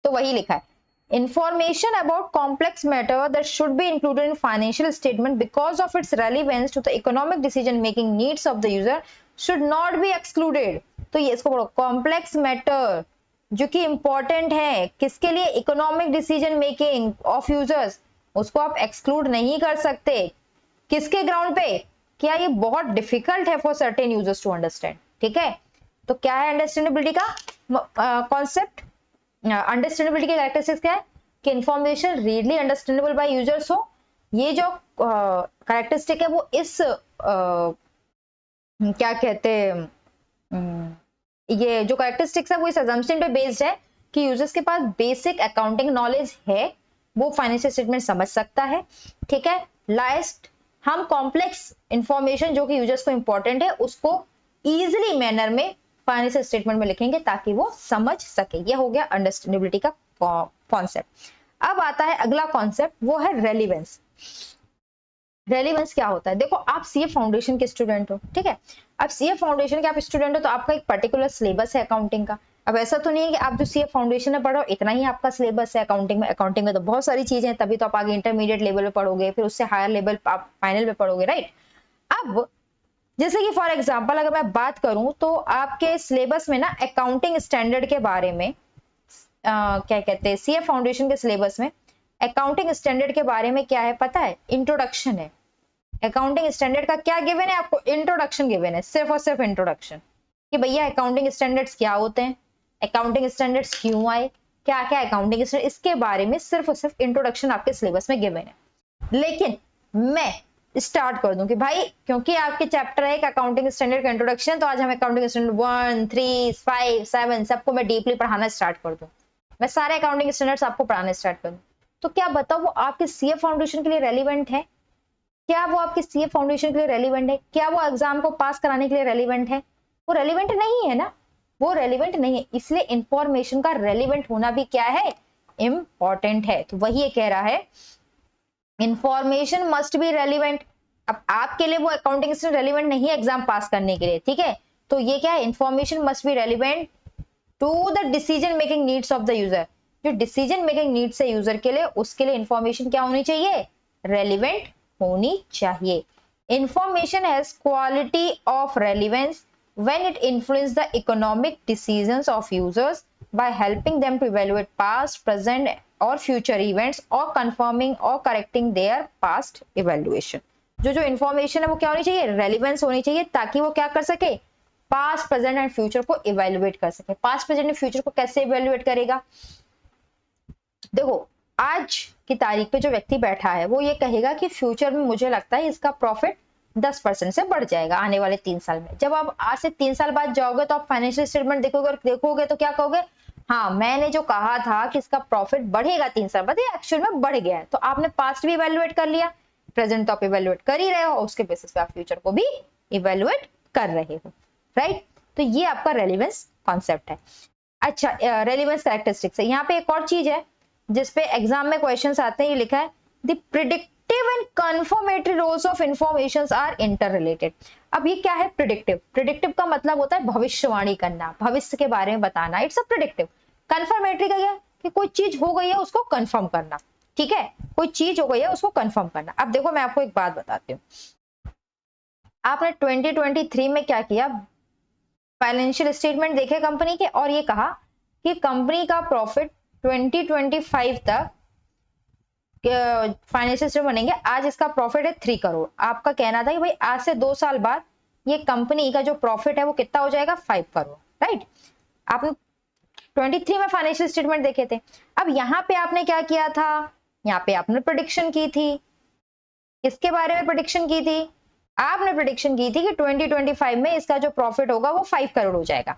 तो वही लिखा है, information about complex matter that should be included in financial statement because of its relevance to the economic decision making needs of the user should not be excluded। तो ये इसको पढ़ो, कॉम्प्लेक्स मैटर जो कि इंपॉर्टेंट है किसके लिए, economic decision making of users, उसको आप एक्सक्लूड नहीं कर सकते। किसके ग्राउंड पे, क्या ये बहुत डिफिकल्ट है for certain users to understand, ठीक है। तो क्या है अंडरस्टैंडेबिलिटी का कॉन्सेप्ट, अंडरस्टैंडेबिलिटी के कैरेक्टरिस्टिक्स क्या है कि information readily understandable by users हो। ये जो कैरेक्टरिस्टिक है वो इस क्या कहते हैं, ये जो कैरेक्टरिस्टिक्स है वो इस अजम्पशन पे बेस्ड है कि यूजर्स के पास बेसिक अकाउंटिंग नॉलेज है, वो फाइनेंशियल स्टेटमेंट समझ सकता है, ठीक है। लास्ट, हम कॉम्प्लेक्स इंफॉर्मेशन जो कि यूजर्स को इंपॉर्टेंट है उसको इजिली मैनर में फाइनेंशियल स्टेटमेंट में लिखेंगे ताकि वो समझ सके। ये हो गया अंडरस्टैंडेबिलिटी का कॉन्सेप्ट। अब आता है अगला कॉन्सेप्ट, वो है रेलिवेंस। रेलिवेंस क्या होता है, देखो आप सीए फाउंडेशन के स्टूडेंट हो, ठीक है। अब सीए फाउंडेशन के आप स्टूडेंट हो तो आपका एक पर्टिकुलर सिलेबस है अकाउंटिंग का। अब ऐसा तो नहीं है कि आप जो सीए फाउंडेशन में पढ़ रहे हो इतना ही आपका सिलेबस है अकाउंटिंग में। अकाउंटिंग में तो बहुत सारी चीजें हैं, तभी तो आप आगे इंटरमीडिएट लेवल पे पढ़ोगे, फिर उससे हायर लेवल आप फाइनल पे पढ़ोगे, राइट। अब जैसे कि फॉर एग्जांपल अगर मैं बात करूं तो आपके सिलेबस में ना अकाउंटिंग स्टैंडर्ड के बारे में क्या कहते हैं, सीए फाउंडेशन के सिलेबस में अकाउंटिंग स्टैंडर्ड के बारे में क्या है पता है, इंट्रोडक्शन है। अकाउंटिंग स्टैंडर्ड का क्या गिवन है आपको, इंट्रोडक्शन गिवन है, सिर्फ और सिर्फ इंट्रोडक्शन, कि भैया अकाउंटिंग स्टैंडर्ड्स क्या होते हैं, अकाउंटिंग स्टैंडर्ड्स क्यों आए, क्या क्या अकाउंटिंग स्टैंडर्ड, इसके बारे में सिर्फ और सिर्फ इंट्रोडक्शन आपके सिलेबस में गिवन है। लेकिन मैं स्टार्ट कर दूं कि भाई क्योंकि आपके चैप्टर है अकाउंटिंग स्टैंडर्ड का इंट्रोडक्शन, तो आज हम अकाउंटिंग स्टैंडर्ड 1, 3, 5, 7 सबको मैं डीपली पढ़ाना स्टार्ट कर दूं, मैं सारे अकाउंटिंग स्टैंडर्ड्स आपको पढ़ाना स्टार्ट कर दूं, तो क्या बताओ वो आपके सीए फाउंडेशन के लिए रेलिवेंट है? क्या वो आपके सीए फाउंडेशन के लिए रेलिवेंट है? क्या वो एग्जाम को पास कराने के लिए रेलिवेंट है? वो रेलिवेंट नहीं है ना, वो रेलिवेंट नहीं है। इसलिए इंफॉर्मेशन का रेलिवेंट होना भी क्या है, इंपॉर्टेंट है। तो वही ये कह रहा है इंफॉर्मेशन मस्ट बी रेलिवेंट। अब आपके लिए वो अकाउंटिंग से रेलिवेंट नहीं है एग्जाम पास करने के लिए, ठीक है। तो ये क्या है, information must be relevant to the decision making needs of the user. जो डिसीजन मेकिंग नीड्स है यूजर के लिए, उसके लिए इंफॉर्मेशन क्या होनी चाहिए, रेलिवेंट होनी चाहिए। Information has quality of relevance when it influences the economic decisions of users by helping them to evaluate past, present or future events or confirming or correcting their past evaluation। जो information है वो क्या होनी चाहिए, relevance होनी चाहिए, ताकि वो क्या कर सके, पास्ट, प्रेजेंट एंड फ्यूचर को इवेल्युएट कर सके। पास्ट, प्रेजेंट एंड फ्यूचर को कैसे इवेल्युएट करेगा, देखो आज की तारीख पे जो व्यक्ति बैठा है वो ये कहेगा कि फ्यूचर में मुझे लगता है इसका प्रॉफिट 10% से बढ़ जाएगा आने वाले 3 साल में। जब आप आज से 3 साल बाद जाओगे तो आप फाइनेंशियल स्टेटमेंट देखोगे तो क्या कहोगे, हाँ मैंने जो कहा था कि इसका प्रॉफिट बढ़ेगा 3 साल बाद, ये एक्चुअल में बढ़ गया है। तो आपने पास्ट भी इवेल्युएट कर लिया, प्रेजेंट तो आप इवेल्युएट कर ही रहे हो, उसके बेसिस पे आप फ्यूचर को भी इवेल्युएट कर रहे हो, राइट। तो ये आपका रेलिवेंस कॉन्सेप्ट है। अच्छा, रेलिवेंस कैरेक्टरिस्टिक्स है। यहाँ पे एक और चीज है जिसपे एग्जाम में क्वेश्चंस आते हैं, ये लिखा है the predictive and confirmatory roles of informations are interrelated. अब ये क्या है, प्रिडिक्टिव। प्रिडिक्टिव का मतलब होता है भविष्यवाणी करना, भविष्य के बारे में बताना, इट्स अ प्रिडिक्टिव। कंफर्मेटरी का क्या, कि कोई चीज हो गई है उसको कंफर्म करना, ठीक है, कोई चीज हो गई है उसको कंफर्म करना। अब देखो मैं आपको एक बात बताती हूँ, आपने 2023 में क्या किया, फाइनेंशियल स्टेटमेंट देखे कंपनी के और ये कहा कि कंपनी का प्रॉफिट 2025 तक फाइनेंशियल स्टेटमेंट बनेंगे, आज इसका प्रॉफिट है 3 करोड़। आपका कहना था कि भाई आज से 2 साल बाद ये कंपनी का जो प्रॉफिट है वो कितना हो जाएगा, 5 करोड़, राइट। आपने 23 में फाइनेंशियल स्टेटमेंट देखे थे। अब यहाँ पे आपने क्या किया था, यहाँ पे आपने प्रेडिक्शन की थी किसके बारे में प्रेडिक्शन की थी? आपने प्रेडिक्शन की थी कि 2025 में इसका जो प्रॉफिट होगा वो 5 करोड़ हो जाएगा।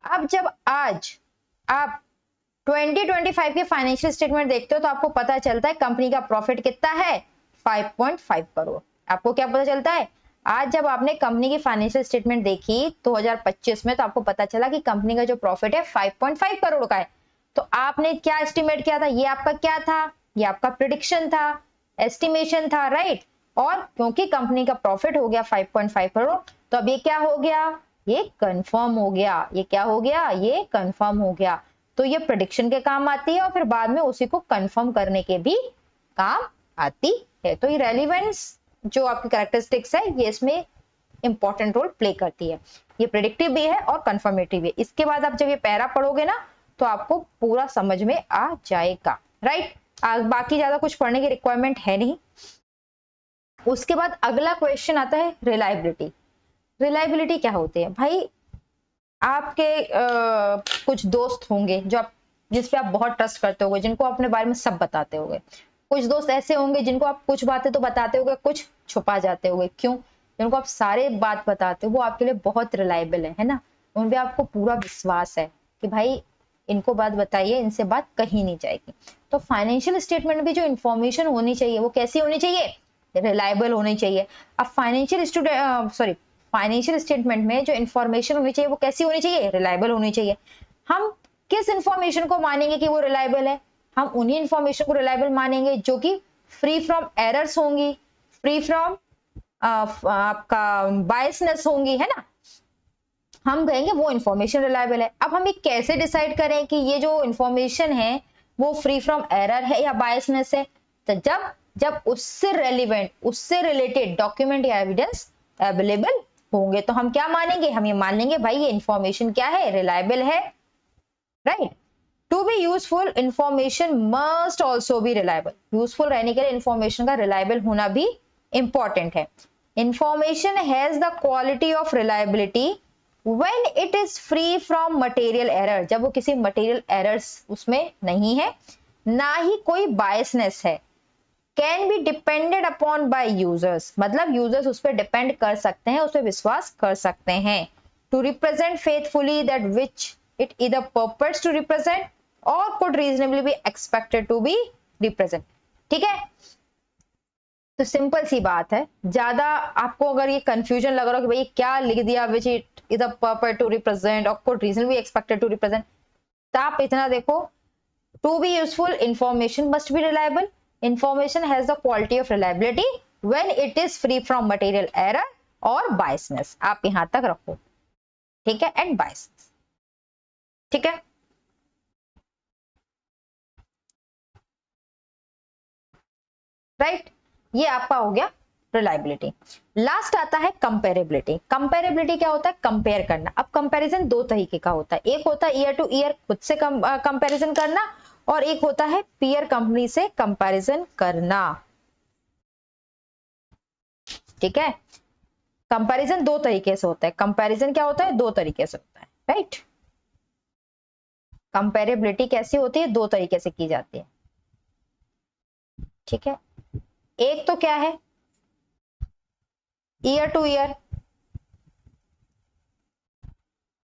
अब जब आज आप 2025 के फाइनेंशियल स्टेटमेंट देखते हो तो आपको पता चलता है कंपनी का प्रॉफिट कितना है, 5.5 करोड़। आपको क्या पता चलता है? आज जब आपने कंपनी की फाइनेंशियल स्टेटमेंट देखी 2025 में, तो आपको पता चला कि कंपनी का जो प्रॉफिट है 5.5 करोड़ का है। तो आपने क्या एस्टिमेट किया था? ये आपका क्या था? ये आपका प्रिडिक्शन था, एस्टिमेशन था, राइट। और क्योंकि कंपनी का प्रॉफिट हो गया 5.5 करोड़, तो अब ये क्या हो गया? ये कंफर्म हो गया। ये क्या हो गया? ये कंफर्म हो गया। तो ये प्रेडिक्शन के काम आती है और फिर बाद में उसी को कंफर्म करने के भी काम आती है। तो ये रेलिवेंस जो आपकी कैरेक्टरिस्टिक्स है ये इसमें इंपॉर्टेंट रोल प्ले करती है। ये प्रेडिक्टिव भी है और कंफर्मेटिव भी। इसके बाद आप जब ये पैरा पढ़ोगे ना तो आपको पूरा समझ में आ जाएगा, राइट। बाकी ज्यादा कुछ पढ़ने की रिक्वायरमेंट है नहीं। उसके बाद अगला क्वेश्चन आता है रिलायबिलिटी। रिलायबिलिटी क्या होती है भाई? आपके कुछ दोस्त होंगे जो आप जिस पे आप बहुत ट्रस्ट करते होगे, जिनको आप अपने बारे में सब बताते होगे। कुछ दोस्त ऐसे होंगे जिनको आप कुछ बातें तो बताते होगे, कुछ छुपा जाते होगे। क्यों? जिनको आप सारे बात बताते हो वो आपके लिए बहुत रिलायबल है ना। उन पे आपको पूरा विश्वास है कि भाई इनको बात बताइए, इनसे बात कहीं नहीं जाएगी। तो फाइनेंशियल स्टेटमेंट में जो इंफॉर्मेशन होनी चाहिए वो कैसी होनी चाहिए? रिलायबल होनी चाहिए। अब फाइनेंशियल स्टेटमेंट में जो इंफॉर्मेशन होनी चाहिए वो कैसी होनी चाहिए? रिलायबल होनी चाहिए। हम किस इंफॉर्मेशन को मानेंगे कि वो रिलायबल है? हम उन्हीं इंफॉर्मेशन को रिलायबल मानेंगे जो कि फ्री फ्रॉम एरर्स होंगी, फ्री फ्रॉम आपका बायसनेस होंगी, है ना। हम कहेंगे वो इंफॉर्मेशन रिलायबल है। अब हम ये कैसे डिसाइड करें कि ये जो इंफॉर्मेशन है वो फ्री फ्रॉम एरर है या बायसनेस है? तो जब उससे रेलिवेंट, उससे रिलेटेड डॉक्यूमेंट या एविडेंस अवेलेबल होंगे तो हम क्या मानेंगे? हम ये मान लेंगे भाई ये इंफॉर्मेशन क्या है? रिलायबल है, right. To be useful information must also be reliable. Useful रहने के लिए इंफॉर्मेशन का रिलायबल होना भी इंपॉर्टेंट है। Information has the quality of reliability when it is free from material error, जब वो किसी material errors उसमें नहीं है, ना ही कोई biasness है। can be depended upon by users, मतलब users उस पर depend कर सकते हैं, उस पर विश्वास कर सकते हैं। to represent faithfully that which it either purports to represent or could reasonably be expected to be represent। ठीक है, तो सिंपल सी बात है। ज्यादा आपको अगर ये कंफ्यूजन लग रहा हो कि भाई क्या लिख दिया which it is a purpose to represent or could reasonably expected to represent, तो आप इतना देखो, to be useful information must be reliable. Information has the quality of reliability when it is free from material error or biasness. आप यहां तक रखो, ठीक है, एंड बायसनेस, ठीक है। राइट, ये आपका हो गया रिलायबिलिटी। लास्ट आता है कंपेरेबिलिटी। कंपेरेबिलिटी क्या होता है? कंपेयर करना। अब कंपैरिजन दो तरीके का होता है, एक होता है ईयर टू ईयर खुद से कंपैरिजन करना, और एक होता है पीयर कंपनी से कंपैरिजन करना, ठीक है। कंपैरिजन दो तरीके से होता है। कंपैरिजन क्या होता है? दो तरीके से होता है, राइट। कंपेरेबिलिटी कैसी होती है? दो तरीके से की जाती है, ठीक है। एक तो क्या है? ईयर टू ईयर,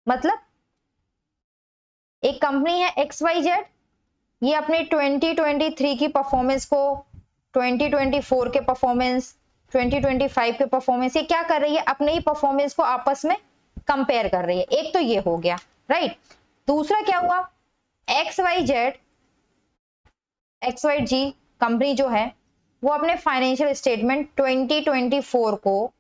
मतलब एक कंपनी है XYZ, ये अपने 2023 की परफॉर्मेंस को 2024 के परफॉर्मेंस, 2025 के परफॉर्मेंस, ये क्या कर रही है? अपने ही परफॉर्मेंस को आपस में कंपेयर कर रही है। एक तो ये हो गया, राइट। दूसरा क्या हुआ? XYG कंपनी जो है वो अपने फाइनेंशियल स्टेटमेंट 2024 को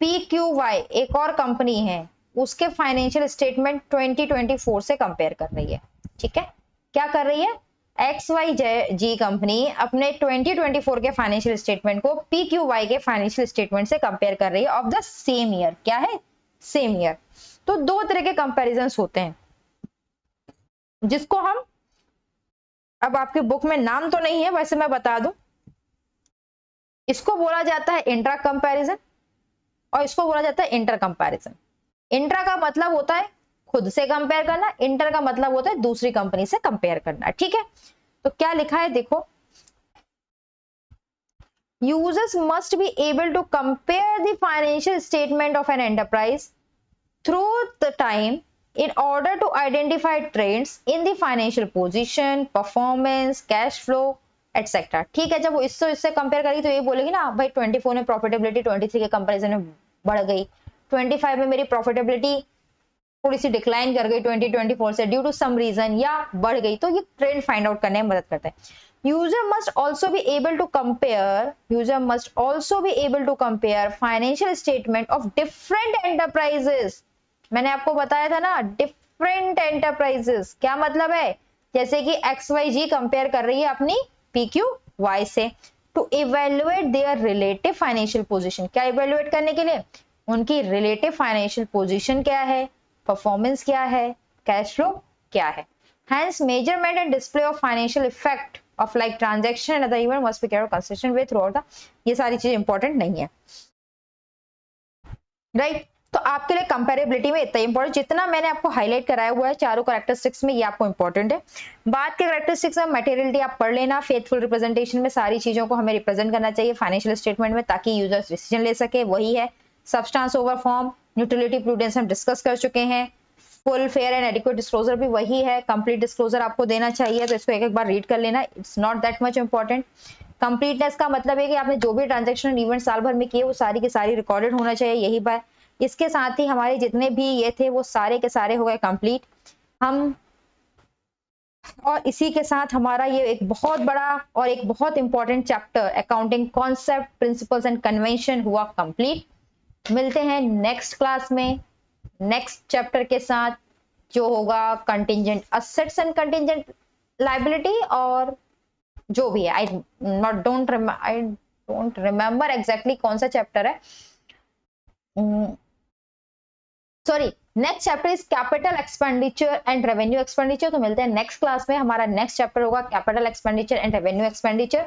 PQY एक और कंपनी है उसके फाइनेंशियल स्टेटमेंट 2024 से कंपेयर कर रही है, ठीक है। क्या कर रही है? XYG कंपनी अपने 2024 के फाइनेंशियल स्टेटमेंट को PQY के फाइनेंशियल स्टेटमेंट से कंपेयर कर रही है ऑफ द सेम ईयर। क्या है? Same year. तो दो तरह के कंपैरिजंस होते हैं जिसको हम, अब आपके बुक में नाम तो नहीं है वैसे मैं बता दूं, इसको बोला जाता है इंट्रा कंपैरिजन और इसको बोला जाता है इंटर कंपैरिजन। इंट्रा का मतलब होता है खुद से कंपेयर करना, इंटर का मतलब होता है दूसरी कंपनी से कंपेयर करना, ठीक है। तो क्या लिखा है देखो, users must be able to compare the financial statement of an enterprise through the time in order to identify trends in the financial position, performance, cash flow, etc. ठीक है, जब वो इससे कंपेयर करेगी तो ये बोलेगी ना भाई 24 में प्रॉफिटेबिलिटी 23 के कंपैरिजन में बढ़ गई, 25 में मेरी प्रॉफिटेबिलिटी थोड़ी सी डिक्लाइन कर गई 2024 से ड्यू टू सम रीजन या बढ़ गई, तो ये ट्रेंड फाइंड आउट करने में मदद करता है. User must also be able to compare financial statement of different enterprises. मैंने आपको बताया था ना, डिफरेंट एंटरप्राइजेस क्या मतलब है, जैसे कि XYG कंपेयर कर रही है अपनी PQY से, to evaluate their relative financial position. क्या इवेल्युएट करने के लिए, उनकी रिलेटिव फाइनेंशियल पोजीशन क्या है, परफॉर्मेंस क्या है, कैश फ्लो क्या है. Hence, measurement and display of financial effect of like transaction and other event must be carried out consistent way throughout the. ये सारी चीजें इंपॉर्टेंट नहीं है, राइट. तो आपके लिए कंपेरेबिलिटी में इतना इंपॉर्टेंट जितना मैंने आपको हाईलाइट कराया हुआ है चारों कैरेक्टरिस्टिक्स में, ये आपको इंपॉर्टेंट है. बात के कैरेक्टरिस्टिक्स में मटेरियलिटी आप पढ़ लेना. फेथफुल रिप्रेजेंटेशन में सारी चीजों को हमें रिप्रेजेंट करना चाहिए फाइनेंशियल स्टेटमेंट में, ताकि यूजर्स डिसीजन ले सके, वही है. Substance over form, neutrality, prudence हम डिस्कस कर चुके हैं. Full fair and adequate disclosure भी वही है. कंप्लीट डिस्क्लोजर आपको देना चाहिए, तो इसको एक एक बार रीड कर लेना. It's not that much important. Completeness का मतलब है कि आपने जो भी ट्रांजेक्शन इवेंट साल भर में किए वो सारी की सारी रिकॉर्डेड होना चाहिए, यही बात. इसके साथ ही हमारे जितने भी ये थे वो सारे के सारे हो गए कंप्लीट हम. और इसी के साथ हमारा ये एक बहुत बड़ा और एक बहुत important chapter accounting concept, principles and convention हुआ कंप्लीट. मिलते हैं नेक्स्ट क्लास में नेक्स्ट चैप्टर के साथ, जो होगा contingent assets and contingent liability, और जो भी है आई डोंट रिमेम्बर एग्जैक्टली कौन सा चैप्टर है. Sorry, next chapter is capital expenditure and revenue expenditure. तो मिलते हैं नेक्स्ट क्लास में. हमारा नेक्स्ट चैप्टर होगा capital expenditure and revenue expenditure,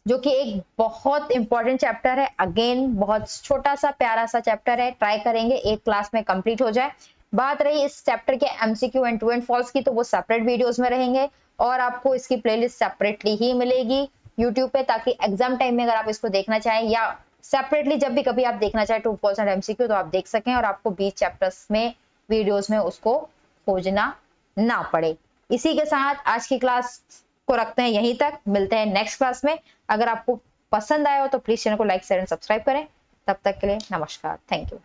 जो कि एक बहुत इंपॉर्टेंट चैप्टर है. अगेन बहुत छोटा सा प्यारा सा चैप्टर है, ट्राई करेंगे एक क्लास में कंप्लीट हो जाए. बात रही इस चैप्टर के MCQ and true and false की, तो वो सेपरेट वीडियोस में रहेंगे और आपको इसकी प्लेलिस्ट सेपरेटली ही मिलेगी यूट्यूब पे, ताकि एग्जाम टाइम में अगर आप इसको देखना चाहें या सेपरेटली जब भी कभी आप देखना चाहें ट्रू फॉल्स एंड MCQ, तो आप देख सकें और आपको 20 चैप्टर्स में वीडियोस में उसको खोजना ना पड़े. इसी के साथ आज की क्लास को रखते हैं यहीं तक. मिलते हैं नेक्स्ट क्लास में. अगर आपको पसंद आया हो तो प्लीज चैनल को लाइक शेयर एंड सब्सक्राइब करें. तब तक के लिए नमस्कार, थैंक यू.